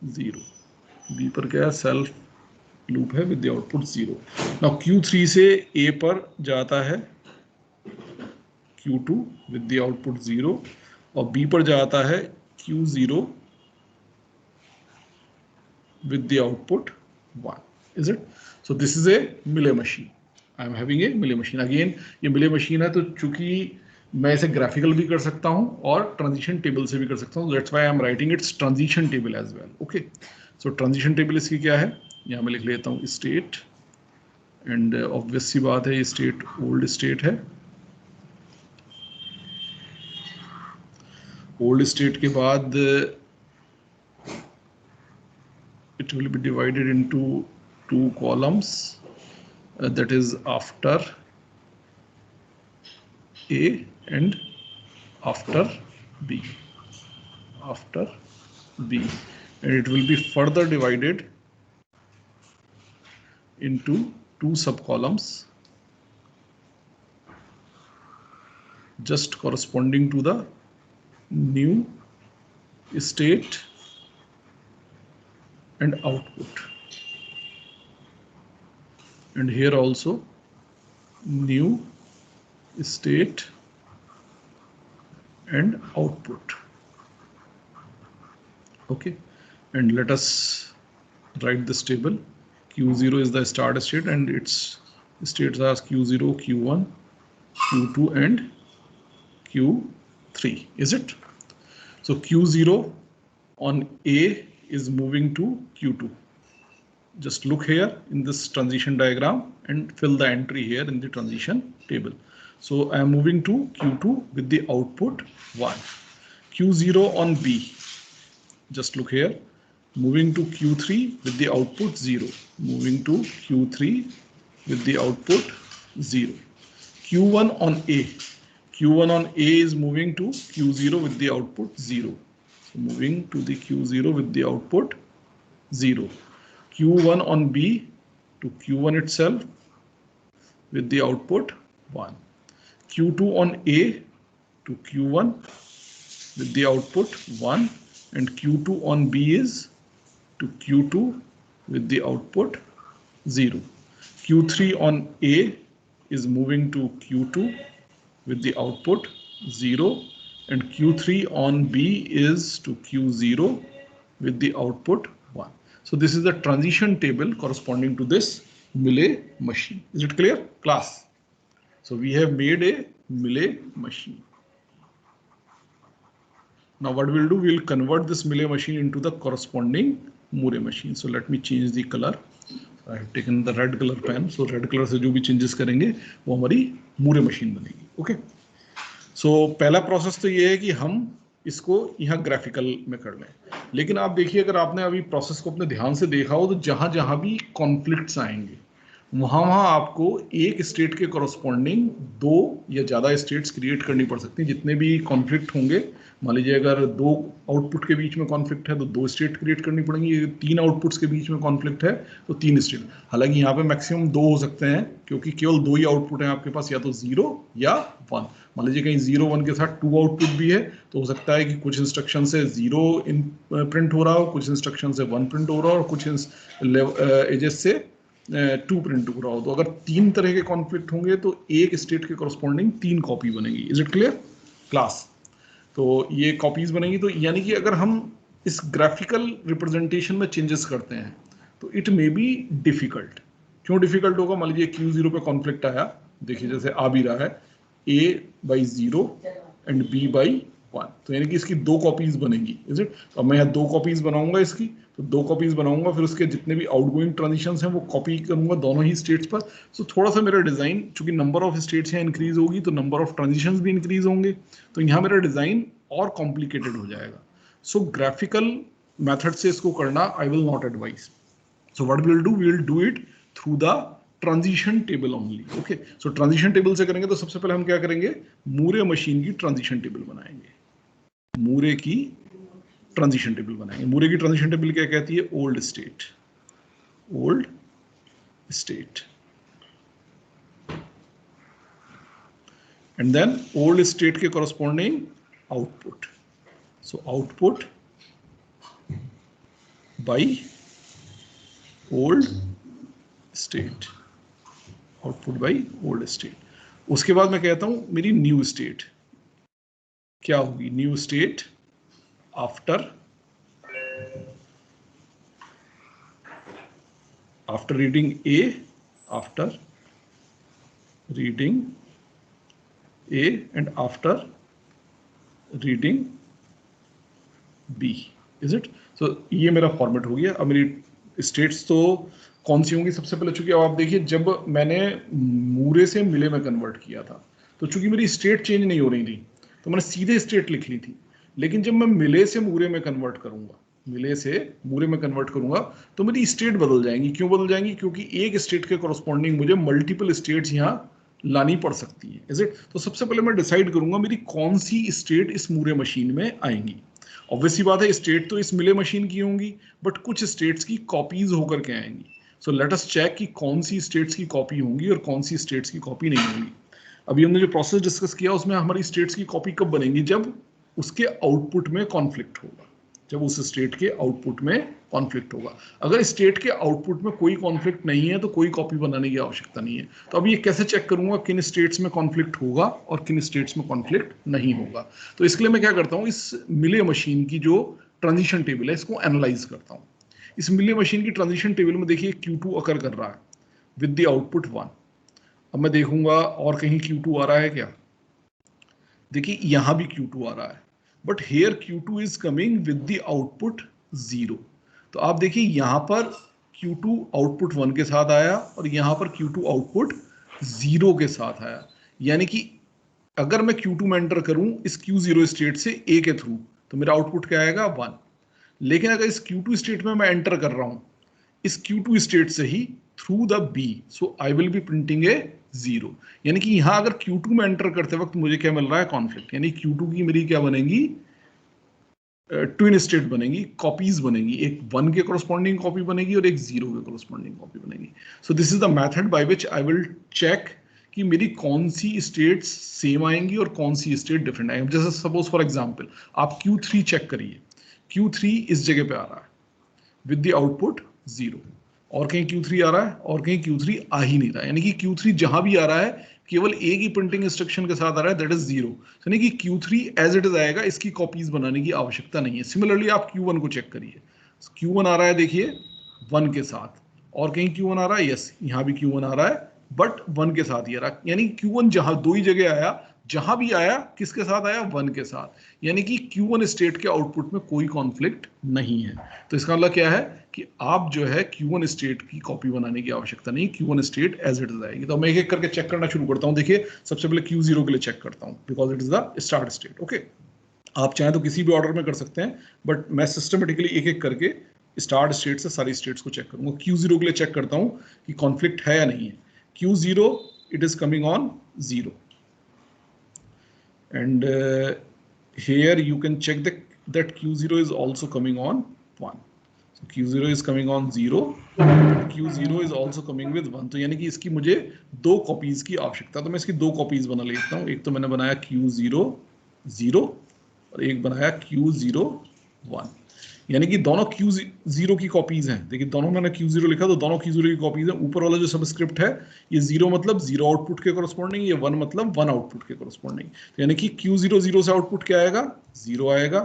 0. B पर क्या है सेल्फ लूप है with the output 0. Now Q3 से A पर जाता है Q2 with the output 0 और B पर जाता है Q0 with the output 1. Is it? So this is a Mealy machine. I am having a Mealy machine. Again ये Mealy machine है तो चूंकि मैं इसे ग्राफिकल भी कर सकता हूं और ट्रांजिशन टेबल से भी कर सकता हूं. That's why I am writing its transition table as well. Okay. So transition table इसकी क्या है, यहाँ मैं लिख लेता हूँ स्टेट, एंड ऑब्वियस सी बात है ये स्टेट ओल्ड स्टेट है. ओल्ड स्टेट के बाद it will be divided into two columns, that is after A and after B. After B, and it will be further divided into two subcolumns just corresponding to the new state and output, and here also new state and output. Okay, and let us write this table. Q0 is the start state and its states are Q0, Q1, Q2 and Q3. Is it? So Q0 on A is moving to Q2. Just look here in this transition diagram and fill the entry here in the transition table. So I am moving to Q2 with the output 1. Q0 on B, just look here, moving to Q3 with the output 0. Moving to Q3 with the output 0. Q1 on A, Q1 on A is moving to Q0 with the output 0. So moving to the Q0 with the output 0. Q1 on B to Q1 itself with the output 1. Q2 on A to Q1 with the output 1, and Q2 on B is to Q2 with the output 0. Q3 on A is moving to Q2 with the output 0, and Q3 on B is to Q0 with the output 1. So this is the transition table corresponding to this Mealy machine. Is it clear, class? So we have made a Mealy machine. Now what we'll do, we'll convert this Mealy machine into the corresponding Moore machine. So let me change the color. I have taken the red color pen. So red color से जो भी changes करेंगे वो हमारी Moore machine बनेगी. Okay. So पहला प्रोसेस तो ये है कि हम इसको यहाँ ग्राफिकल में कर लें, लेकिन आप देखिए अगर आपने अभी प्रोसेस को अपने ध्यान से देखा हो तो जहां जहां भी कॉन्फ्लिक्ट्स आएंगे वहां वहां आपको एक स्टेट के कॉरस्पॉन्डिंग दो या ज़्यादा स्टेट्स क्रिएट करनी पड़ सकती हैं. जितने भी कॉन्फ्लिक्ट होंगे, मान लीजिए अगर दो आउटपुट के बीच में कॉन्फ्लिक्ट है तो दो स्टेट क्रिएट करनी पड़ेंगी, तीन आउटपुट्स के बीच में कॉन्फ्लिक्ट है तो तीन स्टेट. हालांकि यहाँ पे मैक्सिमम दो हो सकते हैं क्योंकि केवल दो ही आउटपुट हैं आपके पास, या तो 0 या 1. मान लीजिए कहीं 0 1 के साथ 2 आउटपुट भी है तो हो सकता है कि कुछ इंस्ट्रक्शन से 0 इन प्रिंट हो रहा हो, कुछ इंस्ट्रक्शन से 1 प्रिंट हो रहा हो और कुछ एजेस से 2 प्रिंट हो रहा हो. तो अगर तीन तरह के कॉन्फ्लिक्ट होंगे तो एक स्टेट के कॉरस्पॉन्डिंग तीन कॉपी बनेगी. Is it clear class? तो ये कॉपीज बनेगी. तो यानी कि अगर हम इस ग्राफिकल रिप्रेजेंटेशन में चेंजेस करते हैं तो इट मे बी डिफिकल्ट. क्यों डिफिकल्ट होगा? मान लीजिए Q0 पे कॉन्फ्लिक्ट आया, देखिए जैसे आ भी रहा है A by 0 and B by 1, तो यानी कि इसकी 2 कॉपीज बनेंगी, इज इट? अब मैं यहाँ 2 कॉपीज बनाऊंगा इसकी, तो 2 कॉपीज बनाऊंगा, फिर उसके जितने भी आउटगोइंग ट्रांजिशंस हैं वो कॉपी करूंगा दोनों ही स्टेट्स पर। सो थोड़ा सा मेरा डिजाइन, चूंकि नंबर ऑफ स्टेट्स यहाँ इंक्रीज होगी तो नंबर ऑफ ट्रांजिशंस भी इंक्रीज होंगे, तो यहाँ मेरा डिजाइन और कॉम्प्लिकेटेड हो जाएगा। सो ग्राफिकल मेथड से इसको करना I will not advise. So what we will do it through the transition table only. Okay, so transition table से करेंगे तो सबसे पहले हम क्या करेंगे, मूरे मशीन की ट्रांजिशन टेबल बनाएंगे। मूरे की ट्रांजिशन टेबल बनाएंगे। मूरे की ट्रांजिशन टेबल क्या कहती है? Old state, old state, and then old state के corresponding output. So output by old state, output by old state. उसके बाद मैं कहता हूं मेरी न्यू स्टेट क्या होगी? New state after reading A, after reading A and after reading B, is it? So ये मेरा फॉर्मेट हो गया। अब मेरी स्टेट्स तो कौन सी होंगी? सबसे पहले चूंकि अब आप देखिए, जब मैंने मूरे से मिले में कन्वर्ट किया था तो चूंकि मेरी स्टेट चेंज नहीं हो रही थी तो मैंने सीधे स्टेट लिख ली थी। लेकिन जब मैं मिले से मूरे में कन्वर्ट करूंगा, मिले से मूरे में कन्वर्ट करूंगा तो मेरी स्टेट बदल जाएंगी। क्यों बदल जाएंगी? क्योंकि एक स्टेट के कॉरस्पॉन्डिंग मुझे मल्टीपल स्टेट्स यहाँ लानी पड़ सकती है, इज इट? तो सबसे पहले मैं डिसाइड करूंगा मेरी कौन सी स्टेट इस मूरे मशीन में आएंगी। ऑब्वियसली बात है, स्टेट तो इस मिले मशीन की होंगी, बट कुछ स्टेट्स की कॉपीज होकर के आएंगी। सो लेट अस चेक कि कौन सी स्टेट्स की कॉपी होंगी और कौन सी स्टेट्स की कॉपी नहीं होंगी। अभी हमने जो प्रोसेस डिस्कस किया उसमें हमारी स्टेट्स की कॉपी कब बनेंगी? जब उसके आउटपुट में कॉन्फ्लिक्ट होगा, जब उस स्टेट के आउटपुट में कॉन्फ्लिक्ट होगा। अगर स्टेट के आउटपुट में कोई कॉन्फ्लिक्ट नहीं है तो कोई कॉपी बनाने की आवश्यकता नहीं है। तो अब ये कैसे चेक करूंगा किन स्टेट्स में कॉन्फ्लिक्ट होगा और किन स्टेट्स में कॉन्फ्लिक्ट नहीं होगा? तो इसके लिए मैं क्या करता हूं, इस मिले मशीन की जो ट्रांजिशन टेबल है इसको एनालाइज करता हूं। इस मिले मशीन की ट्रांजिशन टेबल में देखिए Q2 अकर कर रहा है विद द आउटपुट 1। अब मैं देखूंगा और कहीं Q2 आ रहा है क्या? देखिए यहां भी Q2 आ रहा है, but here Q2 is coming with the output 0। तो आप देखिए यहां पर Q2 आउटपुट 1 के साथ आया और यहां पर Q2 आउटपुट 0 के साथ आया। यानी कि अगर मैं Q2 में एंटर करूं इस Q0 स्टेट से A के थ्रू तो मेरा आउटपुट क्या आएगा? 1। लेकिन अगर इस Q2 स्टेट में मैं एंटर कर रहा हूं इस Q2 स्टेट से ही through the B, so I will be printing a 0। यानी कि यहां अगर Q2 में एंटर करते वक्त मुझे क्या मिल रहा है? कॉन्फ्लिक्ट। यानी Q2 की मेरी क्या बनेगी? ट्विन स्टेट बनेगी, कॉपीज बनेगी। एक 1 के कॉरस्पॉन्डिंग कॉपी बनेगी और एक 0 के कॉरस्पॉन्डिंग कॉपी बनेगी। So this is the method by which I will check कि मेरी कौन सी स्टेट्स सेम आएंगी और कौन सी स्टेट डिफरेंट आएंगी। जैसे सपोज फॉर एग्जांपल आप Q3 चेक करिए, Q3 इस जगह पे आ रहा है विद द आउटपुट 0, और कहीं Q3 आ रहा है और कहीं Q3 आ ही नहीं रहा है। यानी कि Q3 जहां भी आ रहा है केवल एक ही प्रिंटिंग इंस्ट्रक्शन के साथ आ रहा है, दैट इज 0। यानी कि Q3 एज इट इज आएगा, इसकी कॉपीज बनाने की आवश्यकता नहीं है। सिमिलरली आप Q1 को चेक करिए, Q1 आ रहा है देखिए 1 के साथ, और कहीं Q1 आ रहा है, यस यहां भी Q1 आ रहा है बट 1 के साथ ही आ रहा है। यानी Q1 जहां दो ही जगह आया, जहां भी आया किसके साथ आया? 1 के साथ। यानी कि Q1 स्टेट के आउटपुट में कोई कॉन्फ्लिक्ट नहीं है। तो इसका मतलब क्या है कि आप जो है Q1 स्टेट की कॉपी बनाने की आवश्यकता नहीं, Q1 state as it is आएगी। तो मैं एक एक करके चेक करना शुरू करता हूं। देखिए सबसे पहले Q0 के लिए चेक करता हूं because it is the start state. Okay, आप चाहें तो किसी भी ऑर्डर में कर सकते हैं, बट मैं सिस्टमेटिकली एक एक करके स्टार्ट स्टेट से सारी स्टेट्स को चेक करूंगा। Q0 के लिए चेक करता हूं कि कॉन्फ्लिक्ट है या नहीं है। Q0 it is coming on 0 and here you can check that Q0 is also coming on 1. So Q0 is coming on 0, Q0 is also coming with 1. तो यानी कि इसकी मुझे 2 कॉपीज की आवश्यकता, तो मैं इसकी 2 कॉपीज बना लेता हूँ। एक तो मैंने बनाया Q0 0 और एक बनाया Q0 1। यानी कि दोनों Q0 की कॉपीज हैं। देखिए दोनों मैंने Q0 लिखा तो दोनों Q0 की कॉपीज हैं। ऊपर वाला जो सबस्क्रिप्ट है ये 0 मतलब 0 आउटपुट के कॉरस्पॉन्डिंग, ये 1 मतलब 1 आउटपुट के कॉरस्पॉन्डिंग। तो यानी कि Q0 0 से आउटपुट क्या आएगा? 0 आएगा।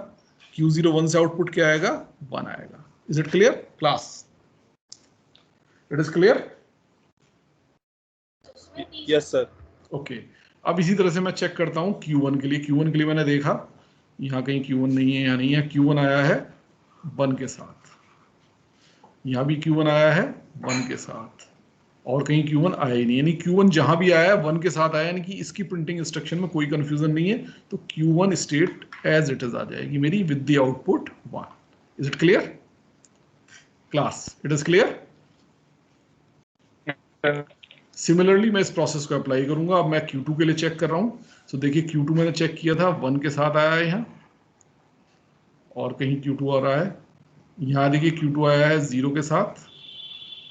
Q0 1 से आउटपुट क्या आएगा? 1 आएगा। Is it clear class? It is clear? Yes sir. Okay, अब इसी तरह से मैं चेक करता हूँ Q1 के लिए। Q1 के लिए मैंने देखा यहाँ कहीं Q1 नहीं है, यहाँ नहीं है, Q1 आया है 1 के साथ, यहाँ भी Q1 आया है 1 के साथ, और कहीं Q1 आया ही नहीं, यानी Q1 जहां भी आया है 1 के साथ आया, यानी कि इसकी प्रिंटिंग इंस्ट्रक्शन में कोई कंफ्यूजन नहीं है, तो Q1 state as it is आ जाएगी मेरी with the output 1। Is it clear class? It is clear? Similarly मैं इस प्रोसेस को अप्लाई करूंगा। अब मैं Q2 के लिए चेक कर रहा हूं, तो देखिए Q2 मैंने चेक किया था 1 के साथ आया है यहाँ, और कहीं Q2 आ रहा है, यहाँ देखिए Q2 आया है 0 के साथ,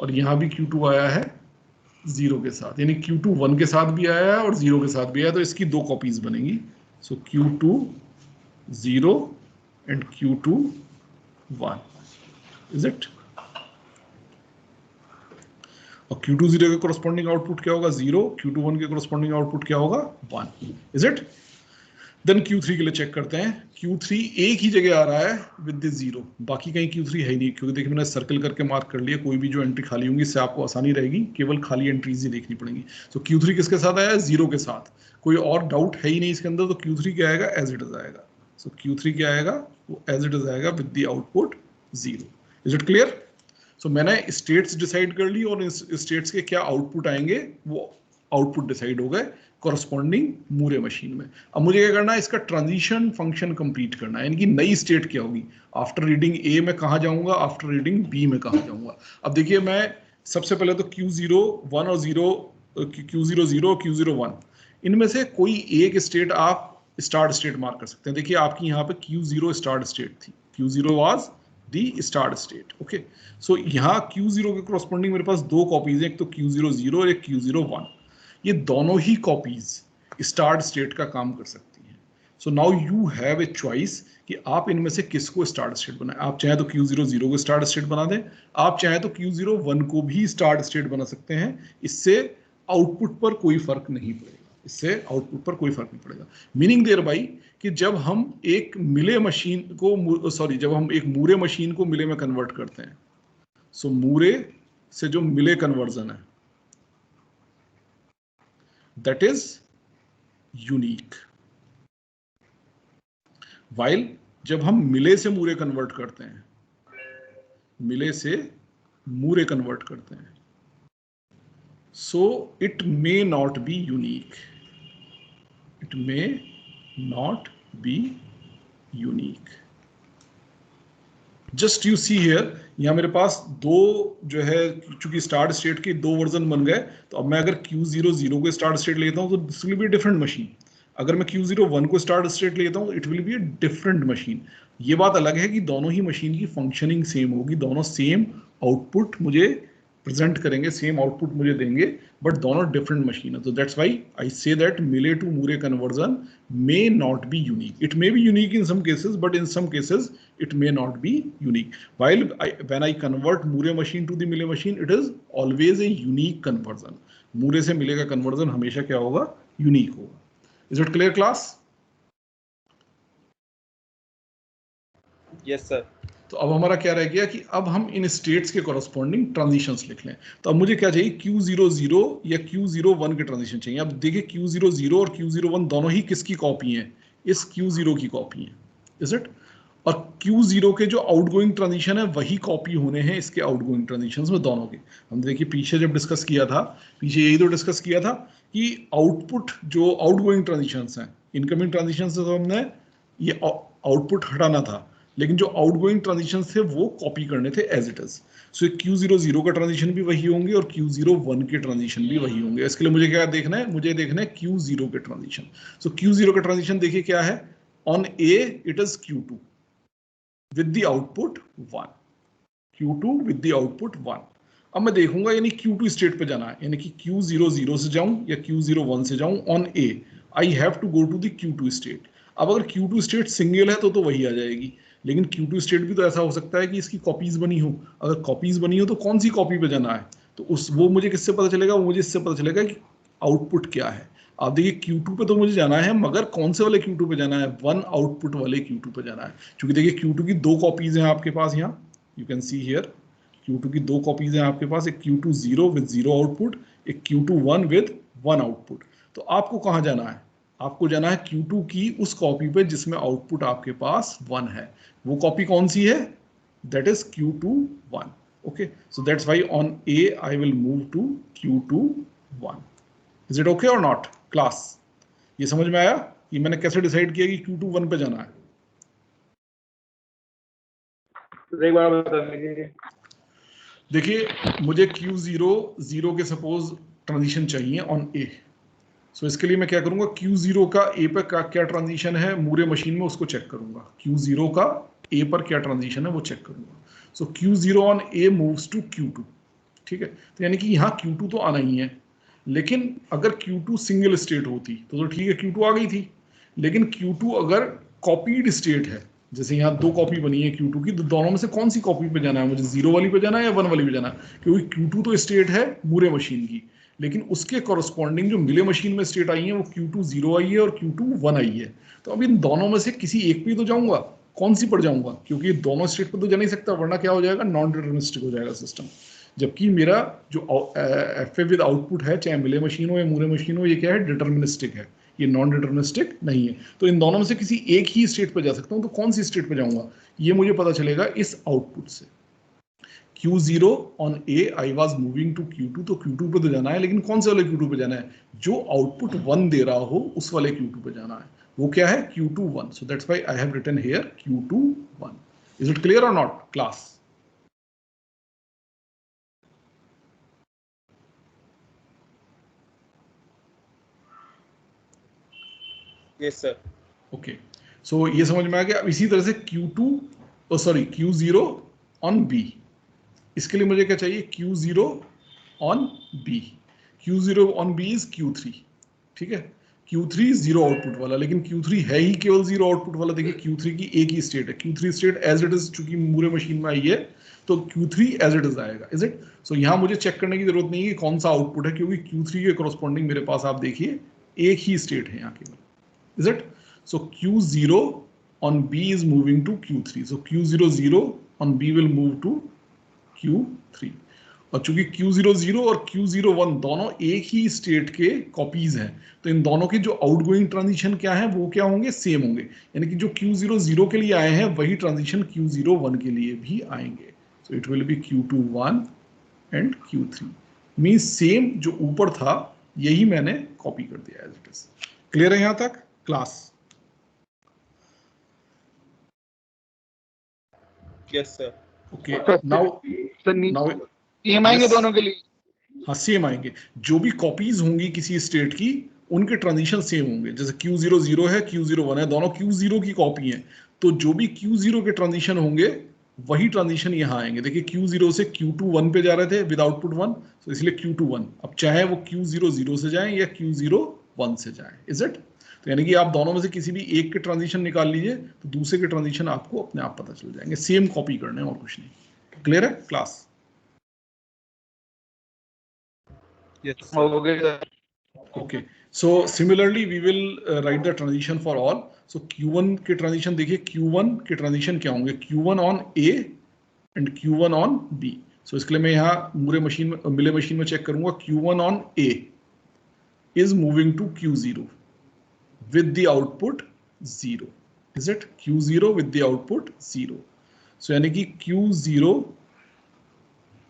और यहाँ भी Q2 आया है 0 के साथ, यानी Q2 1 के साथ भी आया है और 0 के साथ भी आया है, तो इसकी दो कॉपीज बनेंगी। सो Q2 0 and Q2 1, is it? और Q2 0 के कोरस्पॉन्डिंग आउटपुट क्या होगा? 0। Q2 1 के कोरस्पॉन्डिंग आउटपुट क्या होगा? 1। Is it? देन Q3 के लिए चेक करते हैं। Q3 एक ही जगह आ रहा है विद द 0, बाकी कहीं Q3 है ही नहीं, क्योंकि देखिए मैंने सर्कल करके मार्क कर लिया, कोई भी जो एंट्री खाली होंगी इससे आपको आसानी रहेगी, केवल खाली एंट्रीज ही देखनी पड़ेंगी। सो Q3 किसके साथ आया है? 0 के साथ, कोई और डाउट है ही नहीं इसके अंदर, तो Q3 क्या आएगा? एज इट इज आएगा। सो Q3 क्या आएगा? वो एज इट इज आएगा with the output 0। Is it clear? So मैंने स्टेट्स डिसाइड कर ली, और इस स्टेट्स के क्या आउटपुट आएंगे वो आउटपुट डिसाइड हो गए कॉरस्पॉन्डिंग मूरे मशीन में। अब मुझे क्या करना है? इसका ट्रांजिशन फंक्शन कंप्लीट करना है, यानी कि नई स्टेट क्या होगी? आफ्टर रीडिंग ए में कहाँ जाऊंगा, आफ्टर रीडिंग बी में कहाँ जाऊंगा। अब देखिए मैं सबसे पहले तो Q0 1 और 0, Q0 0 और Q0 1, इनमें से कोई एक स्टेट आप स्टार्ट स्टेट मार्क कर सकते हैं। देखिए आपकी यहाँ पे Q0 स्टार्ट स्टेट थी, Q0 was the start state. Okay, so यहाँ Q0 के कोरस्पॉन्डिंग मेरे पास दो कॉपीज हैं, एक तो Q0 0 और एक Q0 1। ये दोनों ही कॉपीज स्टार्ट स्टेट का काम कर सकती हैं। So now you have a choice कि आप इनमें से किसको स्टार्ट स्टेट बनाएं। आप चाहें तो Q0 0 को स्टार्ट स्टेट बना दें, आप चाहें तो Q0 1 को भी स्टार्ट स्टेट बना सकते हैं। इससे आउटपुट पर कोई फर्क नहीं पड़ेगा, इससे आउटपुट पर कोई फर्क नहीं पड़ेगा। मीनिंग देयर बाई कि जब हम एक मिले मशीन को, सॉरी, जब हम एक मूरे मशीन को मिले में कन्वर्ट करते हैं, सो मूरे से जो मिले कन्वर्जन है that is unique, while जब हम मिले से मूरे कन्वर्ट करते हैं, मिले से मूरे कन्वर्ट करते हैं, so it may not be unique, it may not be unique। Just you see here, यहाँ मेरे पास दो जो है, चूंकि स्टार्ट स्टेट के दो वर्जन बन गए, तो अब मैं अगर Q0 0 को स्टार्ट स्टेट लेता हूँ तो this will be different machine. अगर मैं Q0 1 को स्टार्ट स्टेट लेता हूँ it will be a different machine. ये बात अलग है कि दोनों ही मशीन की फंक्शनिंग सेम होगी, दोनों सेम आउटपुट मुझे प्रेजेंट करेंगे, सेम आउटपुट मुझे देंगे, बट दोनों डिफरेंट मशीन है। तो that's why I say that Mealy to Moore conversion may not be unique. It may be unique in some cases, but in some cases it may not be unique. While when I convert Moore machine to the Millet machine, it is always a unique conversion. Moore से Millet का conversion हमेशा क्या होगा? Unique होगा। Is it clear class? Yes sir. तो अब हमारा क्या रह गया कि अब हम इन स्टेट्स के कॉरस्पॉन्डिंग ट्रांजिशंस लिख लें। तो अब मुझे क्या चाहिए? Q0 0 या Q0 1 के ट्रांजिशन चाहिए। अब देखिए Q0 0 और Q0 1 दोनों ही किसकी कॉपी हैं? इस Q0 की कॉपी है, इज इट? और Q0 के जो आउटगोइंग ट्रांजिशन है वही कॉपी होने हैं इसके आउटगोइंग ट्रांजिशंस में, दोनों के। हम देखिए पीछे जब डिस्कस किया था, पीछे यही तो डिस्कस किया था कि आउटपुट जो आउटगोइंग ट्रांजिशंस हैं, इनकमिंग ट्रांजिशंस से तो हमने ये आउटपुट हटाना था, लेकिन जो आउटगोइंग ट्रांजिशन थे वो कॉपी करने थे as it is. So Q0 0 का ट्रांजिशन भी वही होंगे और Q0 1 के ट्रांजिशन भी वही होंगे। इसके लिए मुझे क्या देखना है? मुझे देखना है Q0 के ट्रांजिशन। सो Q0 का ट्रांजिशन देखिए क्या है? On A it is Q2 with the output 1, Q2 with the output 1। अब मैं देखूंगा, यानी Q2 स्टेट पे जाना है, यानी कि Q0 0 से जाऊं या Q0 1 से जाऊं, on A I have to go to the Q2 state. अब अगर Q2 स्टेट सिंगल है तो वही आ जाएगी, लेकिन Q2 स्टेट भी तो ऐसा हो सकता है कि इसकी कॉपीज बनी हो। अगर कॉपीज बनी हो तो कौन सी कॉपी पे जाना है? तो वो मुझे किससे पता चलेगा? वो मुझे इससे पता चलेगा कि आउटपुट क्या है। आप देखिए Q2 पे तो मुझे जाना है, मगर कौन से वाले Q2 पे जाना है? 1 आउटपुट वाले Q2 पे जाना है। क्योंकि देखिए Q2 की दो कॉपीज हैं आपके पास, यहाँ you can see here Q2 की दो कॉपीज हैं आपके पास, एक Q2 0 विद 0 आउटपुट, एक Q2 1 विद 1 आउटपुट। तो आपको कहाँ जाना है? आपको जाना है Q2 की उस कॉपी पे जिसमें आउटपुट आपके पास 1 है। वो कॉपी कौन सी है? That is Q2 1। Okay, so that's why on A I will move to Q2 1। Is it okay और नॉट क्लास? ये समझ में आया कि मैंने कैसे डिसाइड किया कि Q2 1 पे जाना है? एक बार बता दीजिए। देखिए, मुझे Q0 0 के सपोज ट्रांजिशन चाहिए ऑन A। सो इसके लिए मैं क्या करूंगा, Q0 का A पर क्या ट्रांजिशन है मूरे मशीन में, उसको चेक करूंगा। Q0 का A पर क्या ट्रांजिशन है वो चेक करूंगा। So Q0 on A moves to Q2। ठीक है, तो यानी कि यहाँ Q2 तो आना ही है, लेकिन अगर Q2 सिंगल स्टेट होती तो ठीक है, Q2 आ गई थी। लेकिन Q2 अगर कॉपीड स्टेट है, जैसे यहाँ दो कॉपी बनी है Q2 की, तो दोनों में से कौन सी कॉपी पे जाना है मुझे? 0 वाली पे जाना है या 1 वाली पे जाना है? क्योंकि Q2 तो स्टेट है मूरे मशीन की, लेकिन उसके कॉरस्पॉन्डिंग जो मिले मशीन में स्टेट आई है वो Q2 0 आई है और Q2 1 आई है। तो अब इन दोनों में से किसी एक पे तो जाऊंगा, कौन सी पर जाऊंगा? क्योंकि दोनों स्टेट पर तो जा नहीं सकता, वरना क्या हो जाएगा, नॉन डिटरमिनिस्टिक हो जाएगा सिस्टम। जबकि मेरा जो एफ विद आउटपुट है, चाहे मिले मशीन हो या मूरे मशीन हो, ये क्या है, डिटर्मिनिस्टिक है, ये नॉन डिटर्मिनिस्टिक नहीं है। तो इन दोनों में से किसी एक ही स्टेट पर जा सकता हूँ, तो कौन सी स्टेट पर जाऊंगा ये मुझे पता चलेगा इस आउटपुट से। Q0 on A I was moving to Q2, तो Q2 पे तो जाना है, लेकिन कौन से वाले Q2 पे जाना है? जो आउटपुट 1 दे रहा हो उस वाले Q2 पे जाना है। वो क्या है? Q2 1। So that's why I have written here Q2 1। Is it clear और not class? Yes sir. Okay, so ये समझ में आ गया। अब इसी तरह से Q0 ऑन B, इसके लिए मुझे क्या चाहिए? Q0 on B। Q0 on B is Q3। ठीक है, Q3 जीरो आउटपुट वाला, लेकिन Q3 है ही केवल जीरो आउटपुट वाला। देखिए Q3 की एक ही स्टेट है, Q3 state as it is, चूंकि मूरे मशीन में आई है तो Q3 एज इट इज आएगा। Is it? सो यहाँ मुझे चेक करने की जरूरत नहीं है कि कौन सा आउटपुट है, क्योंकि Q3 के कॉरस्पॉन्डिंग मेरे पास आप देखिए एक ही स्टेट है यहाँ केवल। Is it? So Q0 on B is moving to Q3. So Q00 on B will move to Q3. और चूंकि Q00 और Q01 दोनों एक ही स्टेट के कॉपीज हैं, तो इन दोनों के जो आउटगोइंग ट्रांजिशन क्या है वो क्या होंगे? सेम होंगे। यानी कि जो Q00 के लिए आए हैं वही ट्रांजिशन Q01 के लिए भी आएंगे। So it will B Q21 and Q3। Means same जो ऊपर था यही मैंने कॉपी कर दिया एज इट इज। क्लियर है यहां तक class? Yes sir. Okay, now same आएंगे दोनों के लिए? हाँ सेम आएंगे। जो भी कॉपीज होंगी किसी स्टेट की उनके ट्रांजिशन सेम होंगे। जैसे Q00 है, Q01 है, दोनों Q0 की कॉपी हैं, तो जो भी Q0 के ट्रांजिशन होंगे वही ट्रांजिशन यहाँ आएंगे। देखिए Q0 से Q2 1 पे जा रहे थे विद आउटपुट 1, तो इसलिए Q2 1। अब चाहे वो Q00 से जाएं या Q01 से जाएं। Is it? तो यानी कि आप दोनों में से किसी भी एक के ट्रांजिशन निकाल लीजिए तो दूसरे के ट्रांजिशन आपको अपने आप पता चल जाएंगे। सेम कॉपी करने और कुछ नहीं। क्लियर है class? Yes sir. Okay, so similarly we will write the transition for all. So Q1 के ट्रांजिशन देखिए, Q1 के ट्रांजिशन क्या होंगे? Q1 on A and Q1 on B. So इसके लिए मैं यहाँ मूरे मशीन में, मिले मशीन में चेक करूंगा। Q1 on A is moving to Q0 with the output 0. Is it? Q0 with the output 0. So यानी कि Q0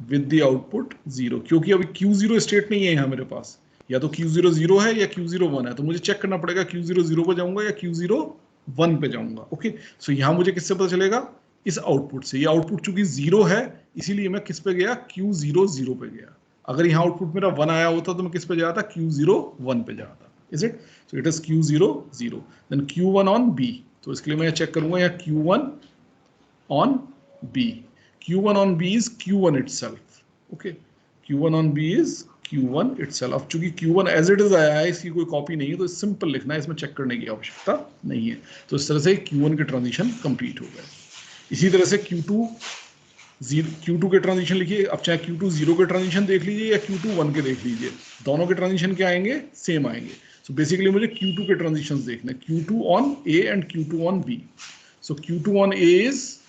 with the output 0, क्योंकि अभी Q0 स्टेट नहीं है यहाँ मेरे पास, या तो Q0 0 है या Q0 1 है, तो मुझे चेक करना पड़ेगा Q0 0 पे जाऊंगा या Q0 1 पे जाऊंगा। ओके, सो यहाँ मुझे किससे पता चलेगा? इस आउटपुट से। ये आउटपुट चूंकि 0 है इसीलिए मैं किस पे गया? Q0 0 पे गया। अगर यहाँ आउटपुट मेरा 1 आया होता तो मैं किस पे जाता? Q0 1 पे जाता। Is it? So it is Q0 0 then Q1 on B। तो इसके लिए मैं चेक करूंगा यहाँ Q1 on B. Q1 on B is Q1 itself. Okay, Q1 on B is Q1 itself. अब चूंकि Q1 as it is आया है, इसकी कोई कॉपी नहीं है, तो सिंपल लिखना है, इसमें चेक करने की आवश्यकता नहीं है। तो इस तरह से Q1 के ट्रांजिशन कंप्लीट हो गए। इसी तरह से Q2 के ट्रांजिशन लिखिए। अब चाहे Q2 0 के ट्रांजिशन देख लीजिए या Q2 1 के देख लीजिए, दोनों के ट्रांजिशन क्या आएंगे? सेम आएंगे। सो बेसिकली मुझे Q2 के ट्रांजिशन देखने, Q2 on A and Q2 on B. So Q2 on A is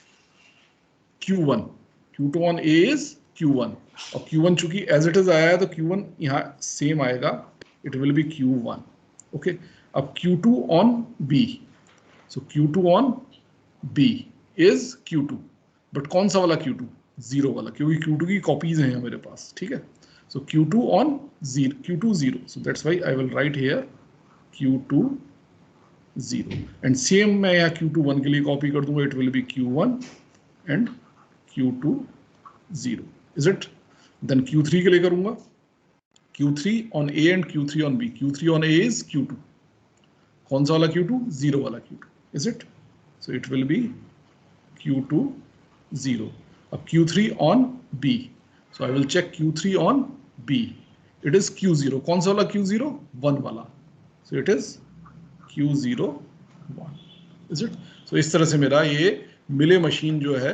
Q1, Q2 on A is Q1, और Q1 चूंकि as it is आया है तो Q1 यहाँ सेम आएगा, it will be Q1. Okay, अब Q2 on B, so Q2 on B is Q2, but कौन सा वाला Q2? जीरो वाला, क्योंकि Q2 की कॉपीज हैं मेरे पास, ठीक है। सो Q2 on zero, Q2 0, so that's why I will write here Q2 0, and same मैं यहाँ Q2 1 के लिए कॉपी कर दूंगा, it will be Q1 and Q2 0, is it? Then Q3 के लिए करूंगा Q3 on A and Q3 on B. Q3 on A is Q2. कौन सा वाला Q2? जीरो वाला Q2, is it? So it will be Q2 0. अब Q3 on B. So I will check Q3 on B. It is Q0. कौन सा वाला Q0? 1 वाला. So it is Q0 1. Is it? So इस तरह से मेरा ये मिले मशीन जो है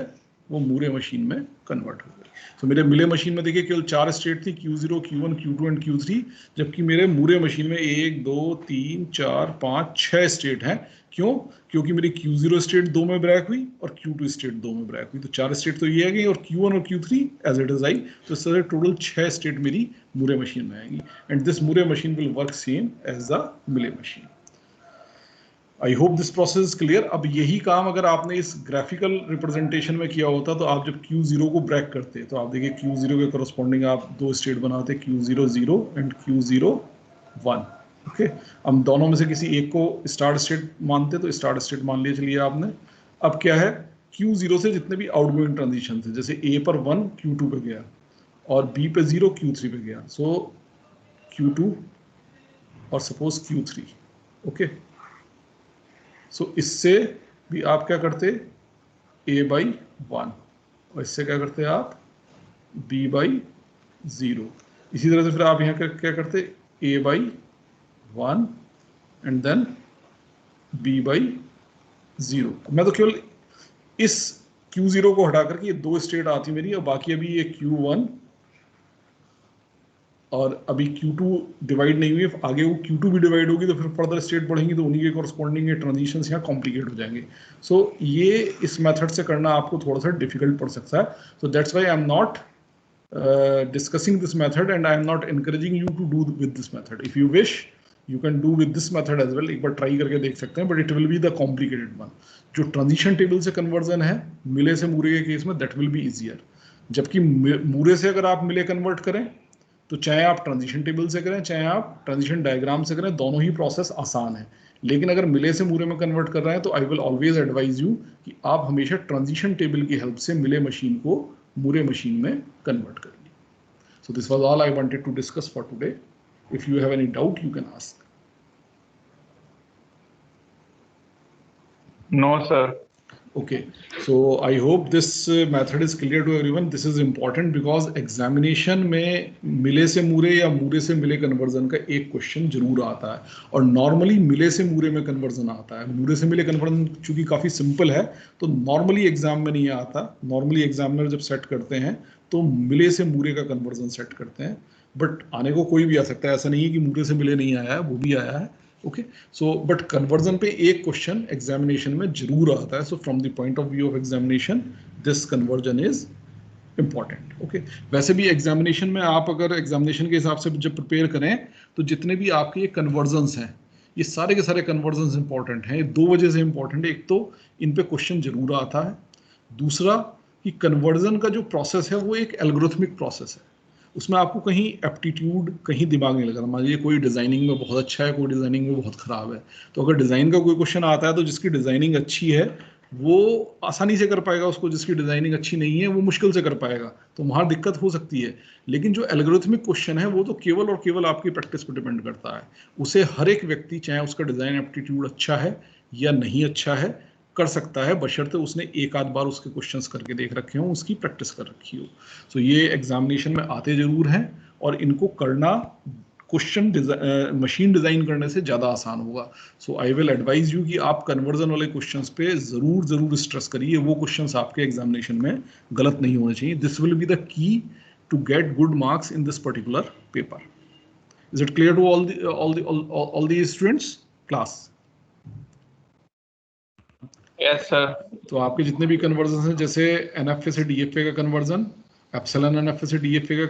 वो मूरे मशीन में कन्वर्ट हो गई। तो मेरे मिले मशीन में देखिए केवल 4 स्टेट थी, Q0, Q1, Q2 and Q3, जबकि मेरे मूरे मशीन में 1, 2, 3, 4, 5, 6 स्टेट हैं। क्यों? क्योंकि मेरी Q0 स्टेट 2 में ब्रेक हुई और Q2 स्टेट 2 में ब्रेक हुई, तो 4 स्टेट तो ये आ गई, और Q1 और Q3 as it is I, तो इस तरह टोटल 6 स्टेट मेरी मूरे मशीन में आएगी, and this Moore machine will work same as the Mealy machine. I hope this process is clear. अब यही काम अगर आपने इस ग्राफिकल रिप्रेजेंटेशन में किया होता, तो आप जब Q0 को ब्रेक करते, तो आप देखिए Q0 के करस्पॉन्डिंग आप 2 स्टेट बनाते, Q0 0 एंड Q0 1, ओके। हम दोनों में से किसी एक को स्टार्ट स्टेट मानते, तो स्टार्ट स्टेट मान लिया चलिए आपने। अब क्या है, Q0 से जितने भी आउटगोइंग ट्रांजिशन थे, जैसे A पर 1 Q2 पे गया और B पे 0 Q3 पे गया, सो Q2 और सपोज Q3, ओके। सो इससे भी आप क्या करते, A/1, और इससे क्या करते आप, B/0। इसी तरह से फिर आप यहाँ क्या करते, A/1 एंड देन B/0। मैं तो केवल इस Q0 को हटा करके ये 2 स्टेट आती मेरी, और बाकी अभी ये Q1 और अभी Q2 डिवाइड नहीं हुई, आगे वो Q2 भी डिवाइड होगी, तो फिर फर्दर स्टेट बढ़ेंगी, तो उन्हीं के कॉरस्पॉन्डिंग ये ट्रांजिशंस यहाँ कॉम्प्लिकेट हो जाएंगे। सो ये इस मेथड से करना आपको थोड़ा सा डिफिकल्ट पड़ सकता है, so that's why I am not discussing this method and I am not encouraging you to do with this method. If you wish you can do with this method as well, एक बार ट्राई करके देख सकते हैं, but it will be the complicated one. जो ट्रांजिशन टेबल से कन्वर्जन है मिले से मूरे के केस में, दैट विल बी ईजियर, जबकि मूरे से अगर आप मिले कन्वर्ट करें, तो चाहे आप ट्रांजिशन टेबल से करें, चाहे आप ट्रांजिशन डायग्राम से करें, दोनों ही प्रोसेस आसान है। लेकिन अगर मिले से मूरे में कन्वर्ट कर रहे हैं, तो I will always advise you कि आप हमेशा ट्रांजिशन टेबल की हेल्प से मिले मशीन को मूरे मशीन में कन्वर्ट करिए। So this was all I wanted to discuss for today. If you have any doubt you can ask. No sir. Okay, so I hope this method is clear to everyone. This is important because examination में मिले से मूरे या मूरे से मिले कन्वर्जन का एक क्वेश्चन जरूर आता है, और नॉर्मली मिले से मूरे में कन्वर्जन आता है। मूरे से मिले कन्वर्जन चूंकि काफ़ी सिंपल है, तो नॉर्मली एग्जाम में नहीं आता। नॉर्मली एग्जामिनर जब सेट करते हैं तो मिले से मूरे का कन्वर्जन सेट करते हैं, बट आने को कोई भी आ सकता है, ऐसा नहीं है कि मूरे से मिले नहीं आया है, वो भी आया है, ओके। सो बट कन्वर्जन पे एक क्वेश्चन एग्जामिनेशन में जरूर आता है, so from the point of view of examination this conversion is important, okay. वैसे भी एग्जामिनेशन में आप अगर एग्जामिनेशन के हिसाब से जब प्रिपेयर करें, तो जितने भी आपके ये कन्वर्जन्स हैं, ये सारे के सारे कन्वर्जन्स इंपॉर्टेंट हैं। 2 वजह से इंपॉर्टेंट है, एक तो इन पे क्वेश्चन जरूर आता है, दूसरा कि कन्वर्जन का जो प्रोसेस है वो एक एल्गोरिथमिक प्रोसेस है, उसमें आपको कहीं एप्टीट्यूड, कहीं दिमाग नहीं लगा। मान लीजिए कोई डिज़ाइनिंग में बहुत अच्छा है, कोई डिज़ाइनिंग में बहुत ख़राब है, तो अगर डिज़ाइन का कोई क्वेश्चन आता है, तो जिसकी डिज़ाइनिंग अच्छी है वो आसानी से कर पाएगा उसको, जिसकी डिज़ाइनिंग अच्छी नहीं है वो मुश्किल से कर पाएगा, तो वहाँ दिक्कत हो सकती है। लेकिन जो एल्गोरिथमिक क्वेश्चन है वो तो केवल और केवल आपकी प्रैक्टिस पर डिपेंड करता है। उसे हर एक व्यक्ति, चाहे उसका डिज़ाइन एप्टीट्यूड अच्छा है या नहीं अच्छा है, कर सकता है, बशर्ते उसने एक आध बार उसके क्वेश्चंस करके देख रखे हों, उसकी प्रैक्टिस कर रखी हो। सो ये एग्जामिनेशन में आते जरूर हैं, और इनको करना क्वेश्चन मशीन डिज़ाइन करने से ज़्यादा आसान होगा। सो आई विल एडवाइज यू कि आप कन्वर्जन वाले क्वेश्चंस पे ज़रूर स्ट्रेस करिए, वो क्वेश्चंस आपके एग्जामिनेशन में गलत नहीं होने चाहिए। This will be the key to get good marks in this particular paper. Is it clear to all the students class? Yes sir. तो आपके जितने भी कन्वर्जन हैं, जैसे NFA से DFA का कन्वर्जन, एप्सिलॉन NFA से DFA का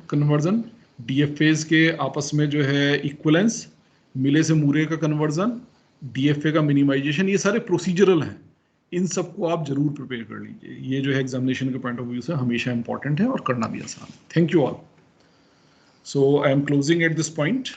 कन्वर्जन, DFAs के आपस में जो है इक्वलेंस, मिले से मूरे का कन्वर्जन, डीएफए का मिनिमाइजेशन, ये सारे प्रोसीजरल हैं, इन सबको आप जरूर प्रिपेयर कर लीजिए। ये जो है एग्जामिनेशन के पॉइंट ऑफ व्यू से हमेशा इंपॉर्टेंट है और करना भी आसान है। Thank you all. So I am closing at this point.